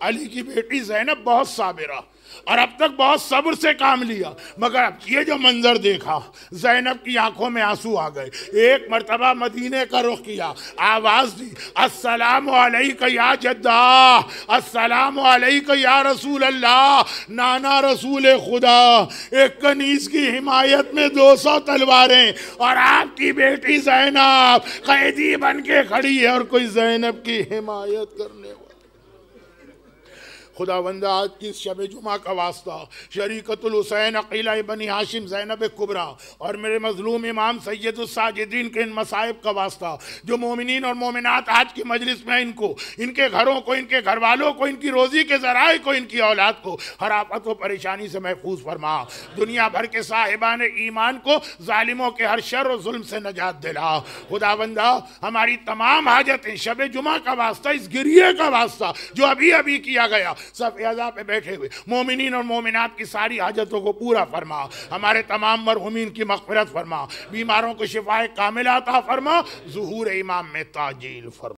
علی کی بیٹی زینب بہت صابرہ اور اب تک بہت صبر سے کام لیا، مگر اب یہ جو منظر دیکھا زینب کی آنکھوں میں آنسو آ گئے۔ ایک مرتبہ مدینے کا رخ کیا، آواز دی السلام علیک یا جدہ، السلام علیک یا رسول اللہ، نانا رسول خدا۔ ایک کنیز کی حمایت میں 200 تلواریں اور آپ کی بیٹی زینب قیدی بن کے کھڑی ہے اور کوئی زینب کی حمایت کرنے والا۔ خداوندہ آج کی شب جمعہ کا واسطہ شریکت الحسین عقیلہ بنی ہاشم زینب کبریٰ اور میرے مظلوم امام سید الساجدین کے ان مصائب کا واسطہ، جو مومنین اور مومنات آج کی مجلس میں ان کو، ان کے گھروں کو، ان کے گھر والوں کو، ان کی روزی کے ذرائع کو، ان کی اولاد کو ہر آفت و پریشانی سے محفوظ فرما۔ دنیا بھر کے صاحبان ایمان کو ظالموں کے ہر شر و ظلم سے نجات دلا۔ خداوندہ ہماری تمام حاجتیں شب جمعہ کا واسطہ، اس گریے کا واسطہ جو ابھی ابھی کیا گیا، صف اعضاء پہ بیٹھے ہوئے مومنین اور مومنات کی ساری حاجتوں کو پورا فرما۔ ہمارے تمام مرحومین کی مغفرت فرما، بیماروں کو شفائے کاملہ عطا فرما، ظہور امام میں تعجیل فرما۔